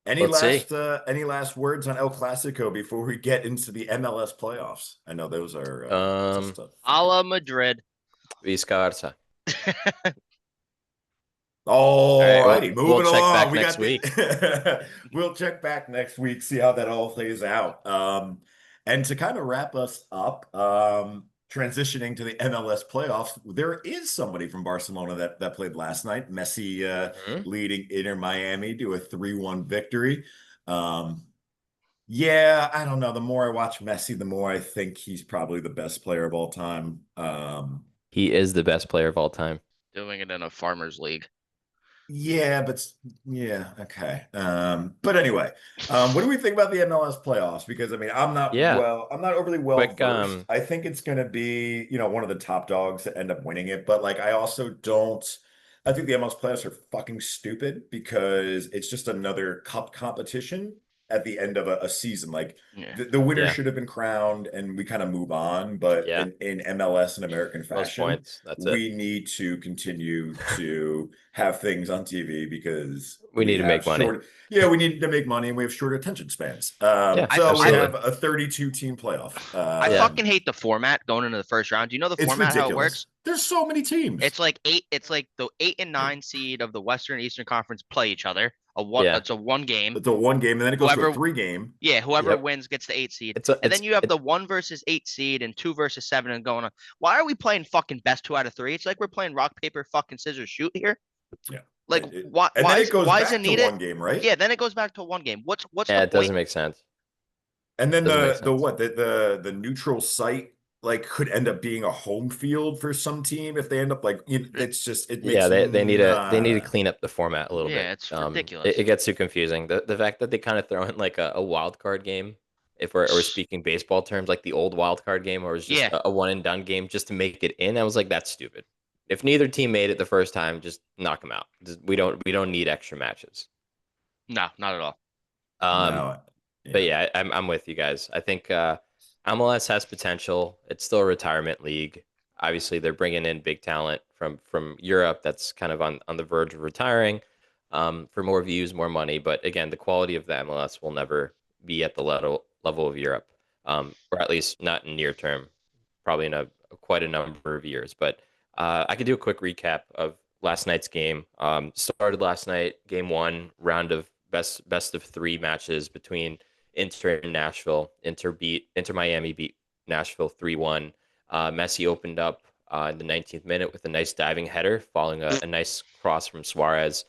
Speaker 1: Any last words on El Clasico before we get into the MLS playoffs? I know those are
Speaker 2: a la Madrid.
Speaker 4: Visca Barça.
Speaker 1: All righty, moving
Speaker 4: we'll check
Speaker 1: along.
Speaker 4: back
Speaker 1: We
Speaker 4: next
Speaker 1: got
Speaker 4: week.
Speaker 1: We'll check back next week, see how that all plays out. And to kind of wrap us up, transitioning to the MLS playoffs, there is somebody from Barcelona that played last night. Messi leading Inter Miami to a 3-1 victory. Yeah, I don't know. The more I watch Messi, the more I think he's probably the best player of all time.
Speaker 4: He is the best player of all time.
Speaker 2: Doing it in a farmers league.
Speaker 1: Yeah, okay. But anyway, what do we think about the MLS playoffs? Because I mean, I'm not overly well versed. I think it's going to be, one of the top dogs that end up winning it. But like, I think the MLS playoffs are fucking stupid because it's just another cup competition. at the end of a season. Like
Speaker 2: Yeah.
Speaker 1: the winner
Speaker 4: Yeah.
Speaker 1: should have been crowned and we kind of move on. But
Speaker 4: Yeah.
Speaker 1: in MLS and American
Speaker 4: Most
Speaker 1: fashion,
Speaker 4: points. That's it.
Speaker 1: we need to continue to have things on TV because
Speaker 4: We need to
Speaker 1: have
Speaker 4: make money.
Speaker 1: we need to make money and we have short attention spans.
Speaker 4: Yeah,
Speaker 1: So we
Speaker 4: absolutely.
Speaker 1: have a 32 team playoff.
Speaker 2: I fucking hate the format going into the first round. Do you know the
Speaker 1: It's
Speaker 2: format, how it
Speaker 1: ridiculous.
Speaker 2: works?
Speaker 1: There's so many teams.
Speaker 2: It's like the 8 and 9 seed of the Western and Eastern Conference play each other.
Speaker 4: Yeah.
Speaker 2: It's a one game.
Speaker 1: It's a one game, and then it goes to
Speaker 2: Whoever-
Speaker 1: a 3 game.
Speaker 2: Yeah, whoever
Speaker 4: Yep.
Speaker 2: wins gets the 8 seed.
Speaker 4: It's a,
Speaker 2: And then you have the 1 versus 8 seed and 2 versus 7 and going on. Why are we playing fucking best 2 out of 3? It's like we're playing rock, paper, fucking scissors, shoot here.
Speaker 1: Yeah.
Speaker 2: Like
Speaker 1: And
Speaker 2: why
Speaker 1: then
Speaker 2: is
Speaker 1: it goes
Speaker 2: why
Speaker 1: back
Speaker 2: is it
Speaker 1: to
Speaker 2: needed?
Speaker 1: one game, right?
Speaker 2: Yeah, then it goes back to one game. What's
Speaker 4: yeah,
Speaker 2: the
Speaker 4: it doesn't
Speaker 2: point?
Speaker 4: make sense.
Speaker 1: And then
Speaker 4: Doesn't make
Speaker 1: the neutral site like could end up being a home field for some team if they end up like it's just it makes
Speaker 4: Yeah, they need to clean up the format a little bit.
Speaker 2: Yeah, it's ridiculous.
Speaker 4: It gets too confusing. The fact that they kind of throw in like a wild card game, if we're speaking baseball terms, like the old wild card game, or it was just a one and done game just to make it in. I was like, that's stupid. If neither team made it the first time, just knock them out. We don't need extra matches.
Speaker 2: No, not at all.
Speaker 4: But yeah, I'm with you guys. I think MLS has potential. It's still a retirement league. Obviously, they're bringing in big talent from Europe that's kind of on the verge of retiring for more views, more money. But again, the quality of the MLS will never be at the level of Europe, or at least not in near term, probably in quite a number of years. But I could do a quick recap of last night's game. Started last night, game 1, round of best of 3 matches between Inter and Nashville. Inter Miami beat Nashville 3-1. Messi opened up in the 19th minute with a nice diving header, following a nice cross from Suarez,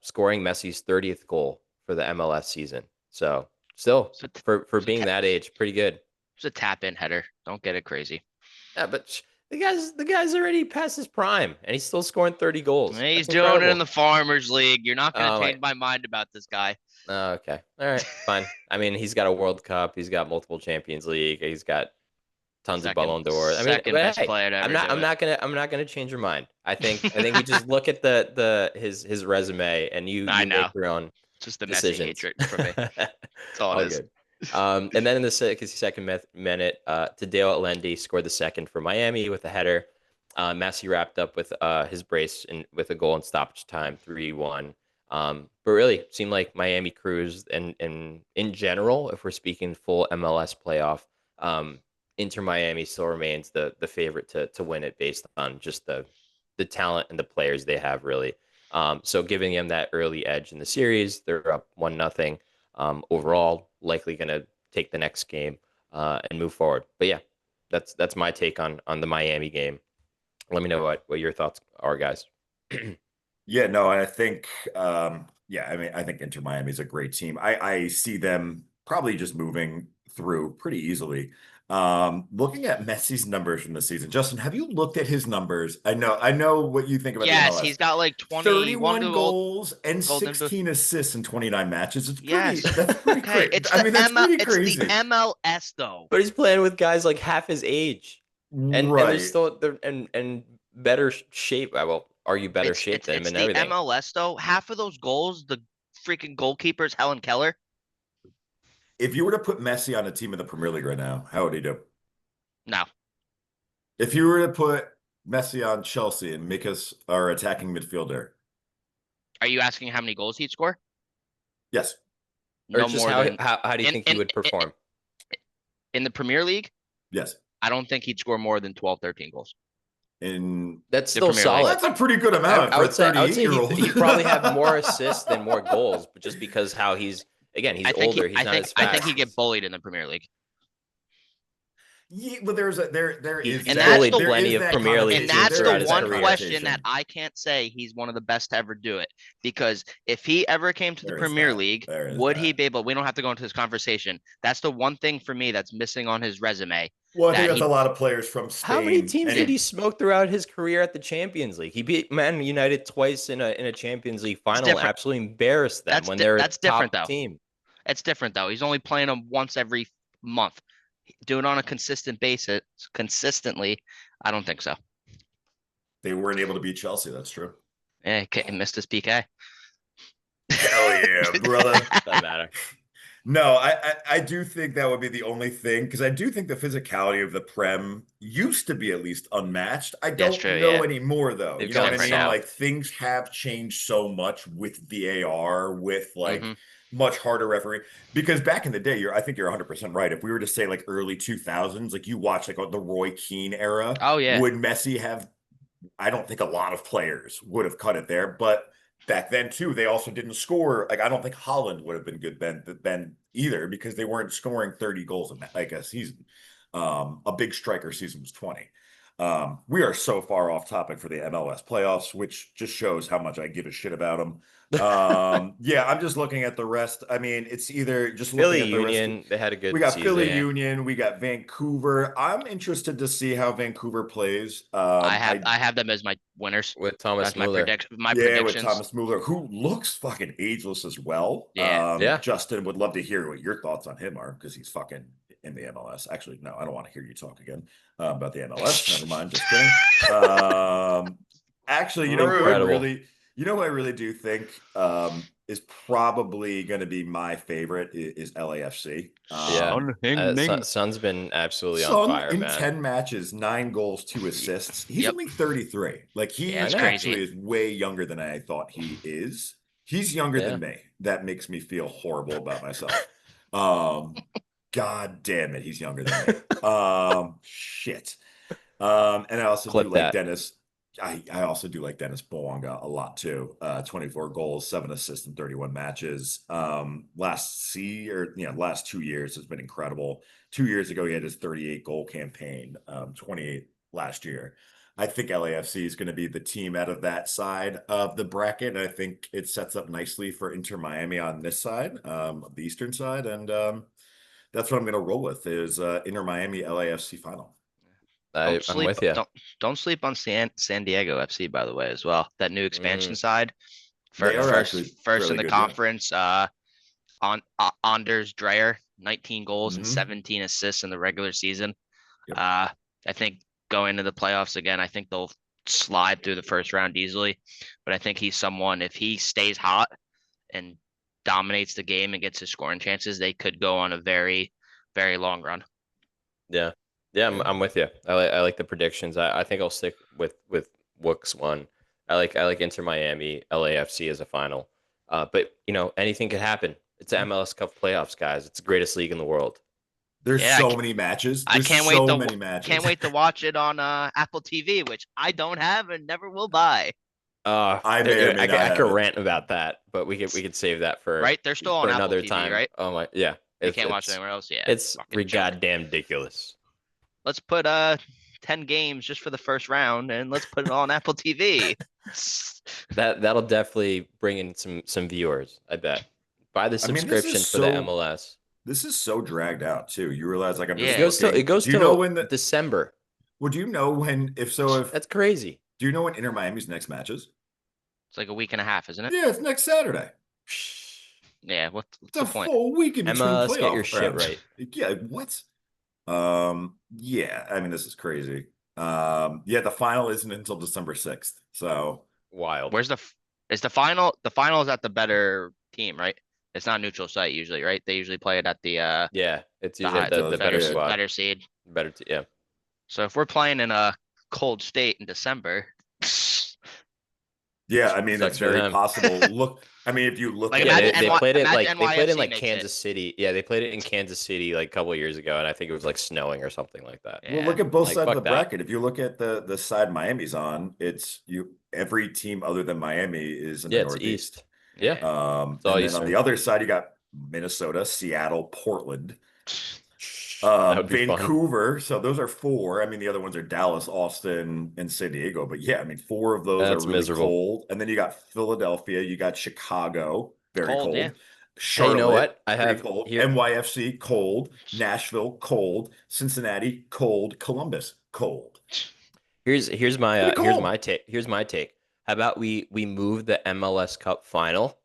Speaker 4: scoring Messi's 30th goal for the MLS season. So still, for being that age, pretty good.
Speaker 2: It's a tap-in header. Don't get it crazy.
Speaker 4: Yeah, but the guy's already past his prime, and he's still scoring 30 goals.
Speaker 2: He's
Speaker 4: That's
Speaker 2: doing
Speaker 4: incredible.
Speaker 2: it in the Farmers League. You're not going to
Speaker 4: Oh,
Speaker 2: change my mind about this guy.
Speaker 4: Oh, okay. All right. Fine. I mean, he's got a World Cup. He's got multiple Champions League. He's got tons of Ballon d'Or. I mean,
Speaker 2: second best player to ever
Speaker 4: I'm not gonna change your mind. I think we just look at his resume and you make your own.
Speaker 2: It's just the
Speaker 4: decisions.
Speaker 2: Messi hatred for me. That's all it is.
Speaker 4: Good. And then in the second minute, Tadeo Alendi scored the second for Miami with a header. Messi wrapped up with his brace and with a goal in stoppage time, 3-1. But really seemed like Miami cruised, and in general, if we're speaking full MLS playoff, Inter Miami still remains the favorite to win it based on just the talent and the players they have, really. So giving them that early edge in the series, they're up 1-0. Overall, likely going to take the next game and move forward. But yeah, that's my take on the Miami game. Let me know what your thoughts are, guys.
Speaker 1: Yeah, no, I think, I mean, I think Inter Miami is a great team. I see them probably just moving through pretty easily. Looking at Messi's numbers from the season, Justin, have you looked at his numbers? I know what you think about the MLS.
Speaker 2: He's got like
Speaker 1: 31 goals and 16 assists in 29 matches. It's pretty, that's pretty crazy.
Speaker 2: It's
Speaker 1: that's pretty crazy.
Speaker 2: It's the MLS though.
Speaker 4: But he's playing with guys like half his age, and they're still in better shape. I will argue better shape than him and everything.
Speaker 2: The MLS though, half of those goals, the freaking goalkeeper's Helen Keller.
Speaker 1: If you were to put Messi on a team in the Premier League right now, how would he do?
Speaker 2: No.
Speaker 1: If you were to put Messi on Chelsea and make us our attacking midfielder.
Speaker 2: Are you asking how many goals he'd score?
Speaker 1: Yes.
Speaker 4: Or just how do you think he would perform?
Speaker 2: In the Premier League?
Speaker 1: Yes.
Speaker 2: I don't think he'd score more than 12, 13 goals.
Speaker 4: That's still solid.
Speaker 1: That's a pretty good amount for a 38-year-old.
Speaker 4: He'd probably have more assists than more goals, but just because how he's older, he's not as fast.
Speaker 2: I think he'd get bullied in the Premier League.
Speaker 1: Yeah, but there is
Speaker 4: and that's plenty of Premier League.
Speaker 2: And that's the one question that I can't say he's one of the best to ever do it, because if he ever came to the Premier League, would he be able? We don't have to go into this conversation. That's the one thing for me that's missing on his resume.
Speaker 1: Well, I think that's a lot of players from Spain.
Speaker 4: How many teams did he smoke throughout his career at the Champions League? He beat Man United twice in a Champions League final. Absolutely embarrassed them when they're a top team.
Speaker 2: It's different though. He's only playing them once every month. Do it on a consistent basis, consistently. I don't think so.
Speaker 1: They weren't able to beat Chelsea. That's true.
Speaker 2: Yeah, he missed his PK.
Speaker 1: Hell yeah, brother.
Speaker 4: Doesn't matter.
Speaker 1: No, I do think that would be the only thing because I do think the physicality of the Prem used to be at least unmatched. I
Speaker 2: That's
Speaker 1: don't
Speaker 2: true,
Speaker 1: know
Speaker 2: yeah.
Speaker 1: anymore though.
Speaker 4: They've
Speaker 1: You know what I
Speaker 4: gotten
Speaker 2: different
Speaker 1: mean?
Speaker 2: now.
Speaker 1: Like things have changed so much with VAR, with like
Speaker 2: hmm
Speaker 1: much harder referee. Because back in the day, I think you're 100% right. If we were to say like early 2000s, like you watch like the Roy Keane era,
Speaker 2: Oh yeah.
Speaker 1: would Messi have I don't think a lot of players would have cut it there, but back then too, they also didn't score. Like I don't think Holland would have been good then either because they weren't scoring 30 goals like a season. A big striker season was 20. We are so far off topic for the MLS playoffs, which just shows how much I give a shit about them. Yeah, I'm just looking at the rest. I mean, it's either just looking
Speaker 4: Philly
Speaker 1: at the rest.
Speaker 4: Union, they had a
Speaker 1: We
Speaker 4: good
Speaker 1: got
Speaker 4: season.
Speaker 1: Philly
Speaker 2: Yeah.
Speaker 1: Union, we got Vancouver. I'm interested to see how Vancouver plays.
Speaker 2: I have them as my winners.
Speaker 4: With Thomas
Speaker 2: That's my
Speaker 4: Mueller.
Speaker 2: my
Speaker 1: Yeah, with
Speaker 2: predictions.
Speaker 1: Thomas Mueller, who looks fucking ageless as well.
Speaker 2: Yeah.
Speaker 4: Yeah.
Speaker 1: Justin would love to hear what your thoughts on him are because he's fucking in the MLS. Actually, no, I don't want to hear you talk again about the MLS. Never mind, just kidding. Actually,
Speaker 4: Incredible.
Speaker 1: you know who I really do think is probably going to be my favorite is LAFC.
Speaker 4: Yeah.
Speaker 2: Son Heung-min.
Speaker 4: Son's been absolutely on
Speaker 1: Son
Speaker 4: fire,
Speaker 1: in
Speaker 4: man.
Speaker 1: 10 matches, 9 goals, 2 assists. He's
Speaker 2: Yep.
Speaker 1: only 33. Like
Speaker 2: Yeah,
Speaker 1: he
Speaker 2: it's
Speaker 1: actually
Speaker 2: crazy.
Speaker 1: is way younger than I thought he is. He's younger
Speaker 4: Yeah.
Speaker 1: than me. That makes me feel horrible about myself. Um, God damn it, he's younger than me. Shit. And I also do
Speaker 4: Clip
Speaker 1: like
Speaker 4: that.
Speaker 1: Dennis. I also do like Dennis Bouanga a lot too. 24 goals, 7 assists in 31 matches. Last 2 years has been incredible. 2 years ago, he had his 38 goal campaign, 28 last year. I think LAFC is going to be the team out of that side of the bracket. And I think it sets up nicely for Inter Miami on this side, the Eastern side. And that's what I'm going to roll with is Inter Miami LAFC final.
Speaker 4: I'm with you.
Speaker 2: Don't sleep on San Diego FC, by the way, as well. That new expansion side.
Speaker 1: They are
Speaker 2: First
Speaker 1: actually
Speaker 2: first in
Speaker 1: really
Speaker 2: the
Speaker 1: good, yeah.
Speaker 2: conference. Anders Dreyer, 19 goals and
Speaker 1: Mhm.
Speaker 2: 17 assists in the regular season.
Speaker 1: Yep.
Speaker 2: I think going into the playoffs again, I think they'll slide through the first round easily. But I think he's someone, if he stays hot and dominates the game and gets his scoring chances, they could go on a very, very long run.
Speaker 4: Yeah. Yeah, I'm with you. I like the predictions. I think I'll stick with Wook's one. I like Inter Miami, LAFC as a final. But anything could happen. It's the MLS Cup playoffs, guys. It's the greatest league in the world.
Speaker 1: There's
Speaker 2: Yeah,
Speaker 1: so many matches.
Speaker 2: I
Speaker 1: There's
Speaker 2: can't wait
Speaker 1: so
Speaker 2: to
Speaker 1: many matches.
Speaker 2: can't wait to watch it on Apple TV, which I don't have and never will buy.
Speaker 1: I may or may not
Speaker 4: I
Speaker 1: have
Speaker 4: could
Speaker 1: it.
Speaker 4: rant about that, but we could save that for
Speaker 2: Right? They're still on Apple
Speaker 4: another
Speaker 2: TV,
Speaker 4: time.
Speaker 2: right?
Speaker 4: Oh my, yeah.
Speaker 2: You can't watch it anywhere else. Yeah,
Speaker 4: It's
Speaker 2: fucking joke.
Speaker 4: goddamn ridiculous.
Speaker 2: Let's put 10 games just for the first round and let's put it on Apple TV.
Speaker 4: That'll definitely bring in some viewers, I bet. Buy the
Speaker 1: I mean,
Speaker 4: subscription for the MLS.
Speaker 1: This is so dragged out too. You realize like I'm just
Speaker 2: Yeah.
Speaker 1: looking.
Speaker 4: It goes
Speaker 1: Do you know
Speaker 4: till
Speaker 1: when
Speaker 4: December.
Speaker 1: well, do you know when if
Speaker 4: That's crazy.
Speaker 1: do you know when Inter Miami's next match is?
Speaker 2: It's like a week and a half, isn't it?
Speaker 1: Yeah, it's next Saturday.
Speaker 2: Yeah. What's
Speaker 1: It's
Speaker 2: the
Speaker 1: a
Speaker 2: point?
Speaker 1: full week in between
Speaker 4: MLS, get your
Speaker 1: playoff
Speaker 4: shit
Speaker 1: rounds.
Speaker 4: right.
Speaker 1: Yeah, what? Yeah, I mean this is crazy. Yeah, the final isn't until December 6th. So
Speaker 4: Wild.
Speaker 2: Is the final? The final is at the better team, right? It's not neutral site usually, right? They usually play it at the
Speaker 4: Yeah, it's usually
Speaker 2: high-
Speaker 4: the better
Speaker 1: yeah.
Speaker 4: spot.
Speaker 2: better seed.
Speaker 4: Yeah.
Speaker 2: So if we're playing in a cold state in December,
Speaker 1: yeah, I mean
Speaker 4: Sucks
Speaker 1: it's
Speaker 4: for
Speaker 1: very
Speaker 4: them.
Speaker 1: possible. Look, I mean if you look
Speaker 2: Like,
Speaker 1: at
Speaker 4: Yeah,
Speaker 2: imagine
Speaker 4: they
Speaker 2: NY
Speaker 4: played it
Speaker 2: imagine
Speaker 4: they played in
Speaker 2: NYFC
Speaker 4: like
Speaker 2: makes
Speaker 4: Kansas City. Yeah, they played it in Kansas City like a couple of years ago, and I think it was like snowing or something like that.
Speaker 2: Yeah.
Speaker 1: Well, look at both
Speaker 4: Like,
Speaker 1: sides of
Speaker 4: fuck
Speaker 1: the
Speaker 4: that.
Speaker 1: bracket. If you look at the side Miami's on, it's every team other than Miami is in
Speaker 4: Yeah,
Speaker 1: the
Speaker 4: it's
Speaker 1: Northeast.
Speaker 4: East. Yeah.
Speaker 1: And
Speaker 4: all
Speaker 1: then
Speaker 4: Eastern.
Speaker 1: on the other side, you got Minnesota, Seattle, Portland,
Speaker 4: That would be fun.
Speaker 1: Vancouver. So those are 4. I mean, the other ones are Dallas, Austin, and San Diego. But yeah, I mean, 4 of those
Speaker 4: That's
Speaker 1: are really
Speaker 4: miserable.
Speaker 1: cold. And then you got Philadelphia, you got Chicago, very
Speaker 2: Cold,
Speaker 1: cold.
Speaker 2: yeah.
Speaker 1: Charlotte,
Speaker 4: Hey, you know what? I
Speaker 1: pretty
Speaker 4: have
Speaker 1: cold.
Speaker 4: here.
Speaker 1: NYFC, cold. Nashville, cold. Cincinnati, cold. Columbus, cold.
Speaker 4: Here's my
Speaker 1: Pretty cold.
Speaker 4: take. Here's my take. How about we move the MLS Cup final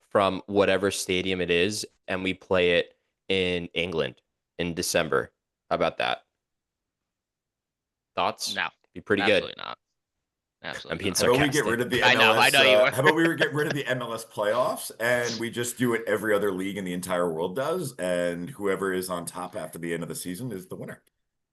Speaker 4: from whatever stadium it is, and we play it in England in December? How about that? Thoughts?
Speaker 2: No,
Speaker 4: Be pretty
Speaker 2: absolutely
Speaker 4: good.
Speaker 2: not. Absolutely.
Speaker 4: being
Speaker 2: not.
Speaker 1: How about we get
Speaker 4: sarcastic.
Speaker 1: rid of the
Speaker 2: I
Speaker 1: MLS?
Speaker 2: know you were.
Speaker 1: How about we get rid of the MLS playoffs and we just do it every other league in the entire world does, and whoever is on top after the end of the season is the winner.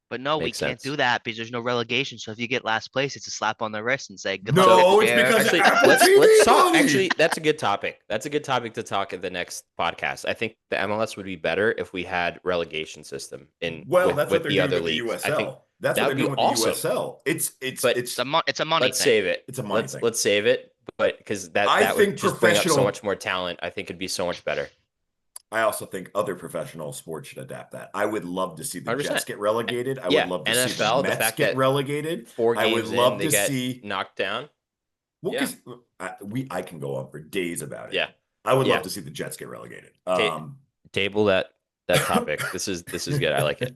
Speaker 2: But no, we
Speaker 4: Makes
Speaker 2: can't
Speaker 4: sense.
Speaker 2: do that because there's no relegation. So if you get last place, it's a slap on the wrist and say good
Speaker 1: No,
Speaker 2: luck.
Speaker 1: it's
Speaker 2: next year."
Speaker 1: because
Speaker 4: Actually,
Speaker 1: Apple
Speaker 4: let's
Speaker 1: TV
Speaker 4: talk.
Speaker 1: money!
Speaker 4: Actually, that's a good topic. That's a good topic to talk at the next podcast. I think the MLS would be better if we had relegation system
Speaker 1: Well, that's what
Speaker 4: with
Speaker 1: they're
Speaker 4: the
Speaker 1: doing
Speaker 4: other
Speaker 1: with the
Speaker 4: leagues. I think
Speaker 1: USL. That's
Speaker 4: that
Speaker 1: what
Speaker 4: would
Speaker 1: they're
Speaker 4: be
Speaker 1: doing with
Speaker 4: awesome.
Speaker 1: the USL.
Speaker 4: But
Speaker 2: it's a money
Speaker 4: Let's
Speaker 2: thing.
Speaker 4: save it.
Speaker 1: It's a money thing.
Speaker 4: Let's save it. But because
Speaker 1: I
Speaker 4: that
Speaker 1: think
Speaker 4: would just bring up so
Speaker 1: professional-
Speaker 4: much more talent. I think it'd be so much better.
Speaker 1: I also think other professional sports should adapt that. I would love to see the
Speaker 4: 100%.
Speaker 1: Jets get relegated. I
Speaker 4: Yeah,
Speaker 1: would love to see the
Speaker 4: NFL, the
Speaker 1: Mets
Speaker 4: fact
Speaker 1: get
Speaker 4: that
Speaker 1: relegated.
Speaker 4: 4
Speaker 1: I would
Speaker 4: games
Speaker 1: love
Speaker 4: in, they
Speaker 1: to
Speaker 4: get
Speaker 1: see.
Speaker 4: knocked down.
Speaker 1: Well,
Speaker 4: Yeah.
Speaker 1: because I can go on for days about it.
Speaker 4: Yeah.
Speaker 1: I would
Speaker 4: Yeah.
Speaker 1: love to see the Jets get relegated.
Speaker 4: Table that topic. This is good. I like it.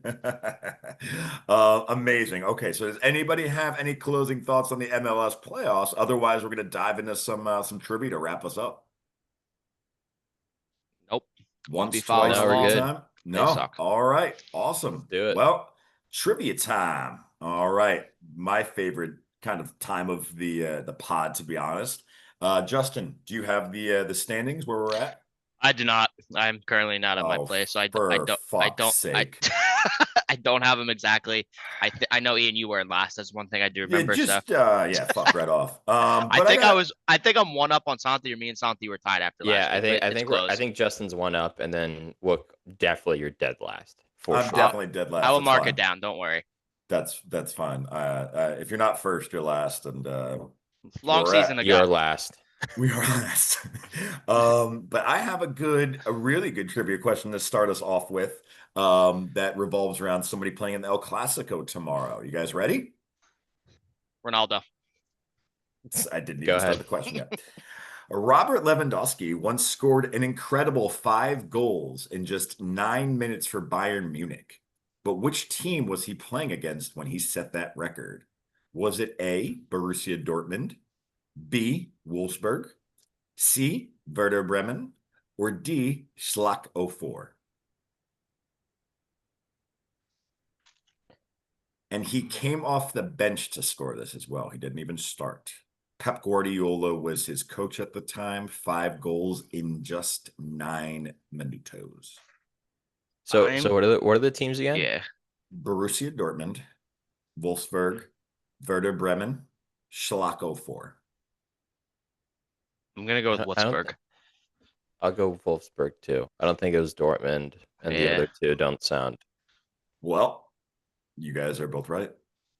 Speaker 1: Amazing. Okay, so does anybody have any closing thoughts on the MLS playoffs? Otherwise, we're going to dive into some trivia to wrap us up.
Speaker 2: Nope.
Speaker 1: Once,
Speaker 2: be following
Speaker 1: twice,
Speaker 4: along.
Speaker 1: three
Speaker 4: We're good.
Speaker 1: time?
Speaker 2: They
Speaker 1: No.
Speaker 2: suck.
Speaker 1: All right. Awesome.
Speaker 4: Let's do it.
Speaker 1: Well, trivia time. All right. My favorite kind of time of the pod, to be honest. Justin, do you have the standings where we're at?
Speaker 2: I do not. I'm currently not at my place, so I don't have them exactly. I know Ian, you were last. That's one thing I do remember.
Speaker 1: Yeah, fuck right off.
Speaker 2: I think I'm one up on Santi, or me and Santi were tied after last.
Speaker 4: Yeah,
Speaker 2: week,
Speaker 4: I think Justin's one up, and then definitely you're dead last.
Speaker 1: I'm definitely dead last.
Speaker 2: I will
Speaker 1: That's
Speaker 2: mark
Speaker 1: fine.
Speaker 2: it down. Don't worry.
Speaker 1: That's fine. If you're not first, you're last, and
Speaker 2: Long season ago.
Speaker 4: You're last.
Speaker 1: We are last. But I have a really good trivia question to start us off with. That revolves around somebody playing in the El Clasico tomorrow. You guys ready?
Speaker 2: Ronaldo.
Speaker 1: I didn't
Speaker 4: Go
Speaker 1: even start
Speaker 4: ahead.
Speaker 1: the question yet. Robert Lewandowski once scored an incredible 5 goals in just 9 minutes for Bayern Munich. But which team was he playing against when he set that record? Was it A, Borussia Dortmund, B, Wolfsburg, C, Werder Bremen, or D, Schalke 04? And he came off the bench to score this as well. He didn't even start. Pep Guardiola was his coach at the time. 5 goals in just 9 minutos.
Speaker 4: So what are the teams again?
Speaker 2: Yeah.
Speaker 1: Borussia Dortmund, Wolfsburg, Werder Bremen, Schalke 04.
Speaker 2: I'm gonna go with Wolfsburg.
Speaker 4: I'll go Wolfsburg too. I don't think it was Dortmund, and the other two don't sound.
Speaker 1: Well, you guys are both right.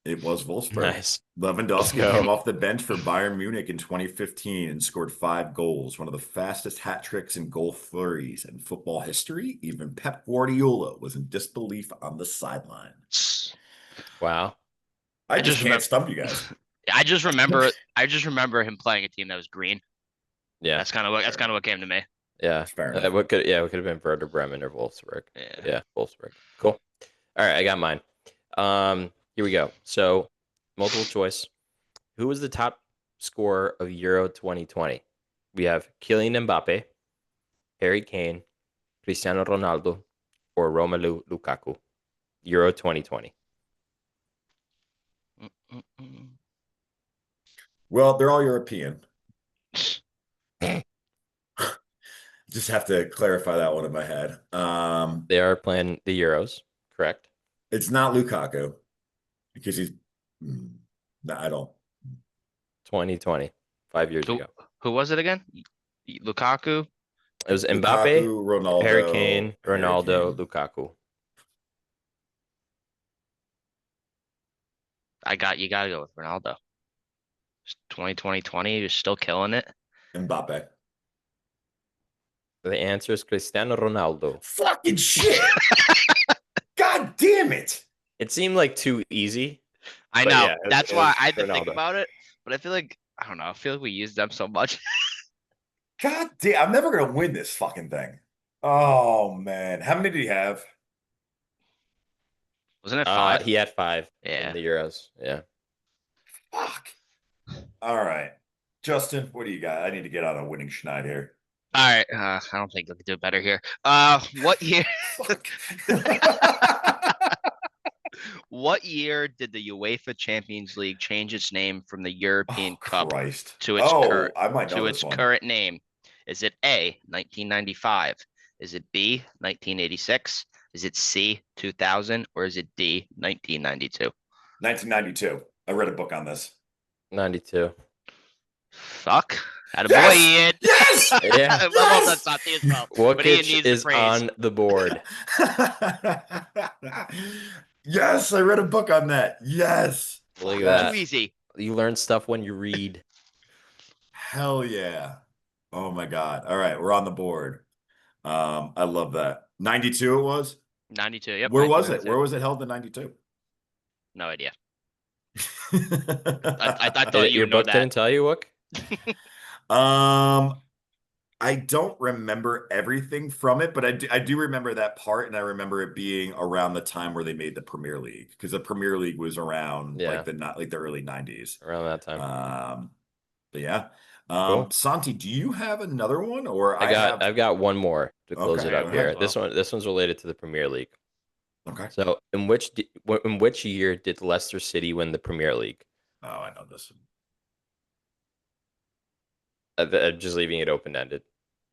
Speaker 1: It was Wolfsburg.
Speaker 4: Nice.
Speaker 1: Lewandowski came off the bench for Bayern Munich in 2015 and scored 5 goals, one of the fastest hat tricks and goal flurries in football history. Even Pep Guardiola was in disbelief on the sideline.
Speaker 4: Wow.
Speaker 1: I just can't stump you guys.
Speaker 2: I just remember him playing a team that was green.
Speaker 4: Yeah.
Speaker 2: That's kind of what came to me.
Speaker 4: Yeah.
Speaker 1: Fair enough.
Speaker 4: It could have been Werder Bremen or Wolfsburg.
Speaker 2: Yeah.
Speaker 4: Wolfsburg. Cool. All right, I got mine. Here we go. So, multiple choice. Who was the top scorer of Euro 2020? We have Kylian Mbappe, Harry Kane, Cristiano Ronaldo, or Romelu Lukaku. Euro 2020.
Speaker 1: Well, they're all European. Just have to clarify that one in my head.
Speaker 4: They are playing the Euros, correct?
Speaker 1: It's not Lukaku because he's. No, I don't.
Speaker 4: 2020, 5 years ago.
Speaker 2: Who was it again? Lukaku?
Speaker 4: It was Mbappe,
Speaker 1: Lukaku, Ronaldo,
Speaker 4: Harry Kane, Ronaldo, Lukaku.
Speaker 2: You gotta go with Ronaldo. 2020, you're still killing it.
Speaker 1: Mbappe.
Speaker 4: The answer is Cristiano Ronaldo.
Speaker 1: Fucking shit. God damn it.
Speaker 4: It seemed like too easy.
Speaker 2: I
Speaker 4: But
Speaker 2: know.
Speaker 4: yeah,
Speaker 2: That's
Speaker 4: it
Speaker 2: why
Speaker 4: was
Speaker 2: I had to think
Speaker 4: Ronaldo.
Speaker 2: about it. But I feel like we used them so much.
Speaker 1: God damn. I'm never going to win this fucking thing. Oh, man. How many did he have?
Speaker 2: Wasn't it 5?
Speaker 4: He had 5
Speaker 2: Yeah.
Speaker 4: in the Euros. Yeah.
Speaker 1: Fuck. All right. Justin, what do you got? I need to get on a winning schneid here.
Speaker 2: All right. I don't think I could do better here. What year?
Speaker 1: Fuck.
Speaker 2: What year did the UEFA Champions League change its name from the European
Speaker 1: Oh,
Speaker 2: Cup
Speaker 1: Christ.
Speaker 2: to its
Speaker 1: Oh, I might know
Speaker 2: to
Speaker 1: this
Speaker 2: its
Speaker 1: one.
Speaker 2: current name? Is it A, 1995? Is it B, 1986? Is it C, 2000? Or is it D, 1992?
Speaker 1: 1992. I read a book on this.
Speaker 4: 92.
Speaker 2: Fuck. Attaboy, Ian.
Speaker 1: Yes!
Speaker 4: Yeah.
Speaker 2: Well done, Santi, as well. But Ian
Speaker 4: Wokic
Speaker 2: needs the
Speaker 4: is
Speaker 2: praise.
Speaker 4: on the board.
Speaker 1: Yes, I read a book on that. Yes.
Speaker 4: Look at
Speaker 2: Too
Speaker 4: that.
Speaker 2: easy.
Speaker 4: You learn stuff when you read.
Speaker 1: Hell yeah. Oh my God. All right, we're on the board. I love that. 92 it was?
Speaker 2: 92. Yep.
Speaker 1: Where was it?
Speaker 2: 1992.
Speaker 1: Where was it held in 92?
Speaker 2: No idea.
Speaker 1: I
Speaker 2: I thought you
Speaker 4: Your
Speaker 2: would know
Speaker 4: book
Speaker 2: that.
Speaker 4: didn't tell you, Wook?
Speaker 1: I don't remember everything from it, but I do remember that part, and I remember it being around the time where they made the Premier League, because the Premier League was around
Speaker 4: Yeah.
Speaker 1: like the early 90s.
Speaker 4: Around that time.
Speaker 1: But yeah.
Speaker 4: Cool.
Speaker 1: Santi, do you have another one, or
Speaker 4: I've got one more to close
Speaker 1: Okay,
Speaker 4: it up
Speaker 1: go
Speaker 4: here.
Speaker 1: ahead.
Speaker 4: This one's related to the Premier League.
Speaker 1: Okay.
Speaker 4: So, in which year did Leicester City win the Premier League?
Speaker 1: Oh, I know this.
Speaker 4: Just leaving it open ended.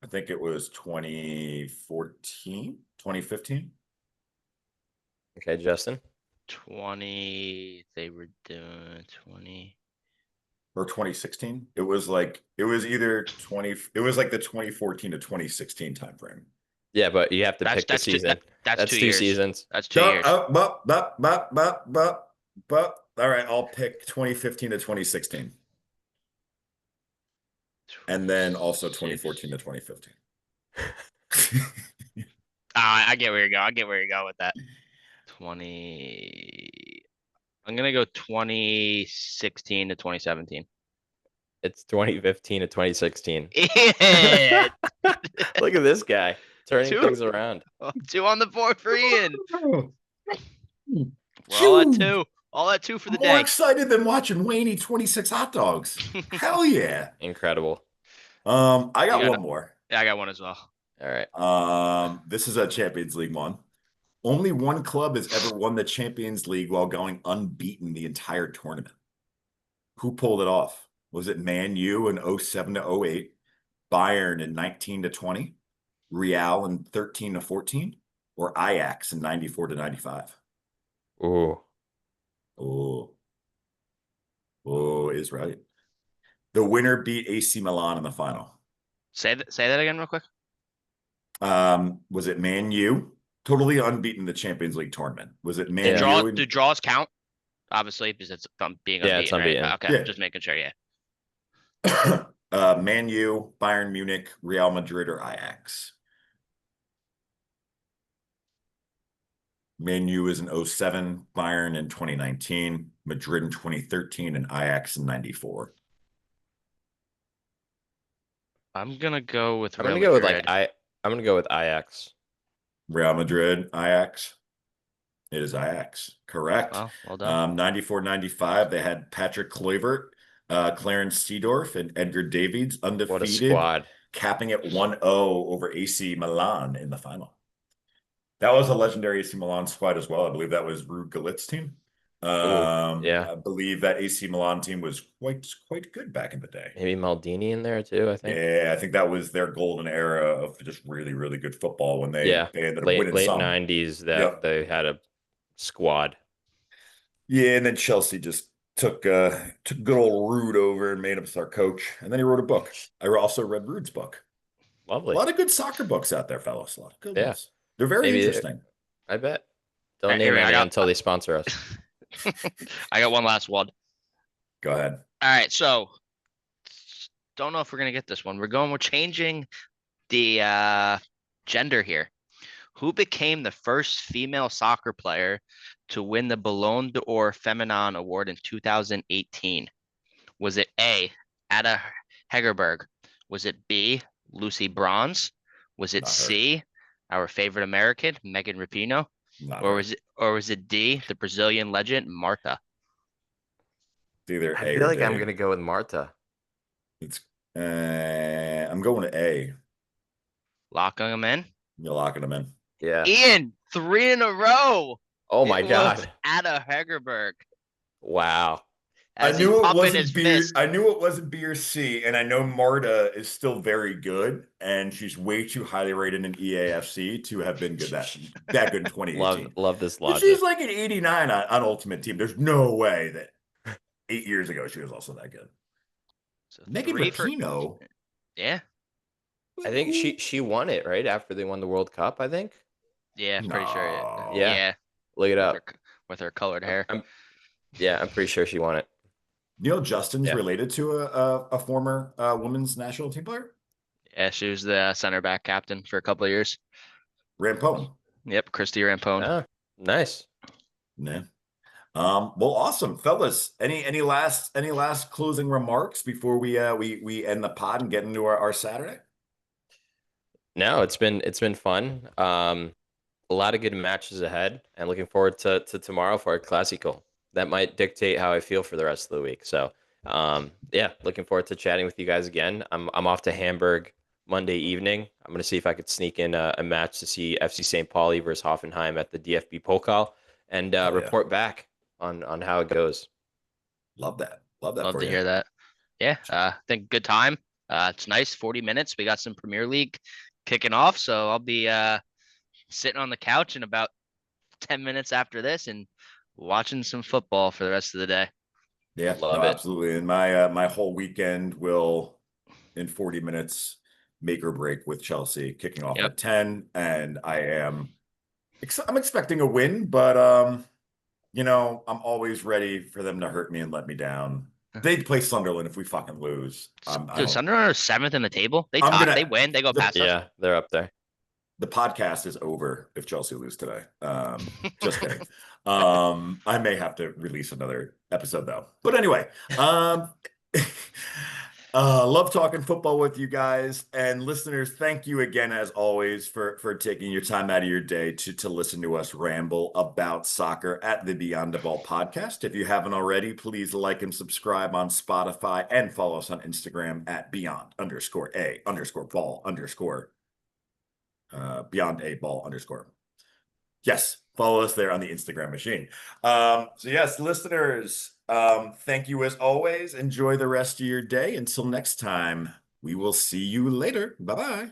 Speaker 1: I think it was 2014, 2015.
Speaker 4: Okay, Justin.
Speaker 2: 20. They were doing 20.
Speaker 1: Or 2016. It was either 20. It was like the 2014 to 2016 time frame.
Speaker 4: Yeah, but you have to pick the
Speaker 2: That's
Speaker 4: season.
Speaker 2: That's
Speaker 4: two
Speaker 2: years.
Speaker 4: seasons.
Speaker 2: That's 2 years.
Speaker 1: All right, I'll pick 2015 to 2016. And then also 2014 to 2015.
Speaker 2: I get where you're going. I get where you're going with that. 20. I'm gonna go 2016 to 2017.
Speaker 4: It's 2015 to 2016.
Speaker 2: Ian!
Speaker 4: Look at this guy turning
Speaker 2: Two.
Speaker 4: things around.
Speaker 2: 2 on the board for Ian. We're all at 2 for the
Speaker 1: More
Speaker 2: day.
Speaker 1: excited than watching Wayne eat 26 hot dogs. Hell yeah.
Speaker 4: Incredible.
Speaker 1: I got one more.
Speaker 2: Yeah, I got one as well.
Speaker 4: All right.
Speaker 1: This is a Champions League one. Only one club has ever won the Champions League while going unbeaten the entire tournament. Who pulled it off? Was it Man U in 07 to 08, Bayern in 19 to 20, Real in 13 to 14, or Ajax in 94 to 95?
Speaker 4: Ooh.
Speaker 1: Oh, is right. The winner beat AC Milan in the final.
Speaker 2: Say that again real quick.
Speaker 1: Was it Man U? Totally unbeaten in the Champions League tournament. Was it Man U?
Speaker 2: Do draws count? Obviously, because it's being unbeaten.
Speaker 4: Yeah, it's unbeaten.
Speaker 2: Right? Okay,
Speaker 1: Yeah.
Speaker 2: just making sure. Yeah.
Speaker 1: Man U, Bayern Munich, Real Madrid, or Ajax? Man U is in 07, Bayern in 2019, Madrid in 2013, and Ajax in 94.
Speaker 2: I'm gonna go with.
Speaker 4: I'm gonna go with Ajax.
Speaker 1: Real Madrid, Ajax. It is Ajax. Correct.
Speaker 2: Well done.
Speaker 1: 94-95, they had Patrick Kluivert, Clarence Seedorf, and Edgar Davids undefeated.
Speaker 4: What a squad.
Speaker 1: Capping at 1-0 over AC Milan in the final. That was a legendary AC Milan squad as well. I believe that was Ruud Gullit's team.
Speaker 4: Yeah.
Speaker 1: I believe that AC Milan team was quite good back in the day.
Speaker 4: Maybe Maldini in there too, I think.
Speaker 1: Yeah, I think that was their golden era of just really, really good football when they ended up winning
Speaker 4: late
Speaker 1: some.
Speaker 4: 90s that they had a squad.
Speaker 1: Yeah, and then Chelsea just took good old Ruud over and made him our coach. And then he wrote a book. I also read Ruud's book.
Speaker 4: Lovely.
Speaker 1: A lot of good soccer books out there, fellas. A lot of good ones. They're very interesting.
Speaker 4: I bet. Don't name any until they sponsor us.
Speaker 2: I got one last one.
Speaker 1: Go ahead.
Speaker 2: All right, so don't know if we're gonna get this one. We're changing the gender here. Who became the first female soccer player to win the Ballon d'Or Feminin Award in 2018? Was it A, Ada Hegerberg? Was it B, Lucy Bronze? Was it C, our favorite American, Megan Rapinoe? Or was it D, the Brazilian legend, Marta?
Speaker 1: Either
Speaker 4: I
Speaker 1: A
Speaker 4: feel
Speaker 1: or
Speaker 4: like
Speaker 1: D.
Speaker 4: I'm gonna go with Marta.
Speaker 1: I'm going to A.
Speaker 2: Locking them in?
Speaker 1: You're locking them in.
Speaker 4: Yeah.
Speaker 2: Ian, 3 in a row.
Speaker 4: Oh my
Speaker 2: It was
Speaker 4: God.
Speaker 2: Anna Hegerberg
Speaker 4: Wow.
Speaker 2: as
Speaker 1: I
Speaker 2: he's
Speaker 1: knew it
Speaker 2: pumping
Speaker 1: wasn't
Speaker 2: his
Speaker 1: beer.
Speaker 2: fist.
Speaker 1: I knew it wasn't beer C, and I know Marta is still very good, and she's way too highly rated in EAFC to have been good that good in 2018.
Speaker 4: Love this
Speaker 1: But she's
Speaker 4: logic.
Speaker 1: like an 89 on Ultimate Team. There's no way that 8 years ago she was also that good.
Speaker 2: So
Speaker 1: Megan
Speaker 2: 3 for,
Speaker 1: Rapinoe.
Speaker 2: yeah,
Speaker 4: I think she won it right after they won the World Cup, I think.
Speaker 2: yeah, pretty sure.
Speaker 1: No.
Speaker 4: Yeah.
Speaker 2: Yeah,
Speaker 4: Look it
Speaker 2: with
Speaker 4: up.
Speaker 2: her with her colored hair.
Speaker 4: I'm pretty sure she won it.
Speaker 1: Justin's
Speaker 4: Yeah.
Speaker 1: related to a former women's national team player?
Speaker 2: Yeah, she was the center back captain for a couple of years.
Speaker 1: Rampone.
Speaker 2: Yep, Christy Rampone.
Speaker 4: Ah, nice.
Speaker 1: Yeah. Well, awesome, fellas. Any last closing remarks before we end the pod and get into our Saturday?
Speaker 4: No, it's been fun. A lot of good matches ahead, and looking forward to tomorrow for our Clasico. That might dictate how I feel for the rest of the week. So, yeah, looking forward to chatting with you guys again. I'm off to Hamburg Monday evening. I'm gonna see if I could sneak in a match to see FC St. Pauli versus Hoffenheim at the DFB Pokal, and
Speaker 1: Oh, yeah.
Speaker 4: report back on how it goes.
Speaker 1: Love that. Love that
Speaker 2: Love
Speaker 1: for
Speaker 2: to
Speaker 1: you.
Speaker 2: hear that. Yeah, I think good time. It's nice, 40 minutes. We got some Premier League kicking off, so I'll be sitting on the couch in about 10 minutes after this and watching some football for the rest of the day.
Speaker 1: Yeah,
Speaker 4: Love
Speaker 1: no,
Speaker 4: it.
Speaker 1: absolutely. And my whole weekend will, in 40 minutes, make or break with Chelsea kicking off
Speaker 2: Yep.
Speaker 1: at 10. And I'm expecting a win, but I'm always ready for them to hurt me and let me down. They'd play Sunderland if we fucking lose.
Speaker 2: Dude, Sunderland are 7th in the table. They
Speaker 1: I'm gonna
Speaker 2: they win, they go past us.
Speaker 4: Yeah, they're up there.
Speaker 1: the podcast is over if Chelsea lose today. Just kidding. I may have to release another episode though. But anyway, love talking football with you guys and listeners. Thank you again, as always, for taking your time out of your day to listen to us ramble about soccer at the Beyond.a.ball podcast. If you haven't already, please like and subscribe on Spotify and follow us on Instagram at beyond_a_ball_beyond_a_ball_. Yes, follow us there on the Instagram machine. So yes, listeners, thank you as always. Enjoy the rest of your day. Until next time, we will see you later. Bye-bye.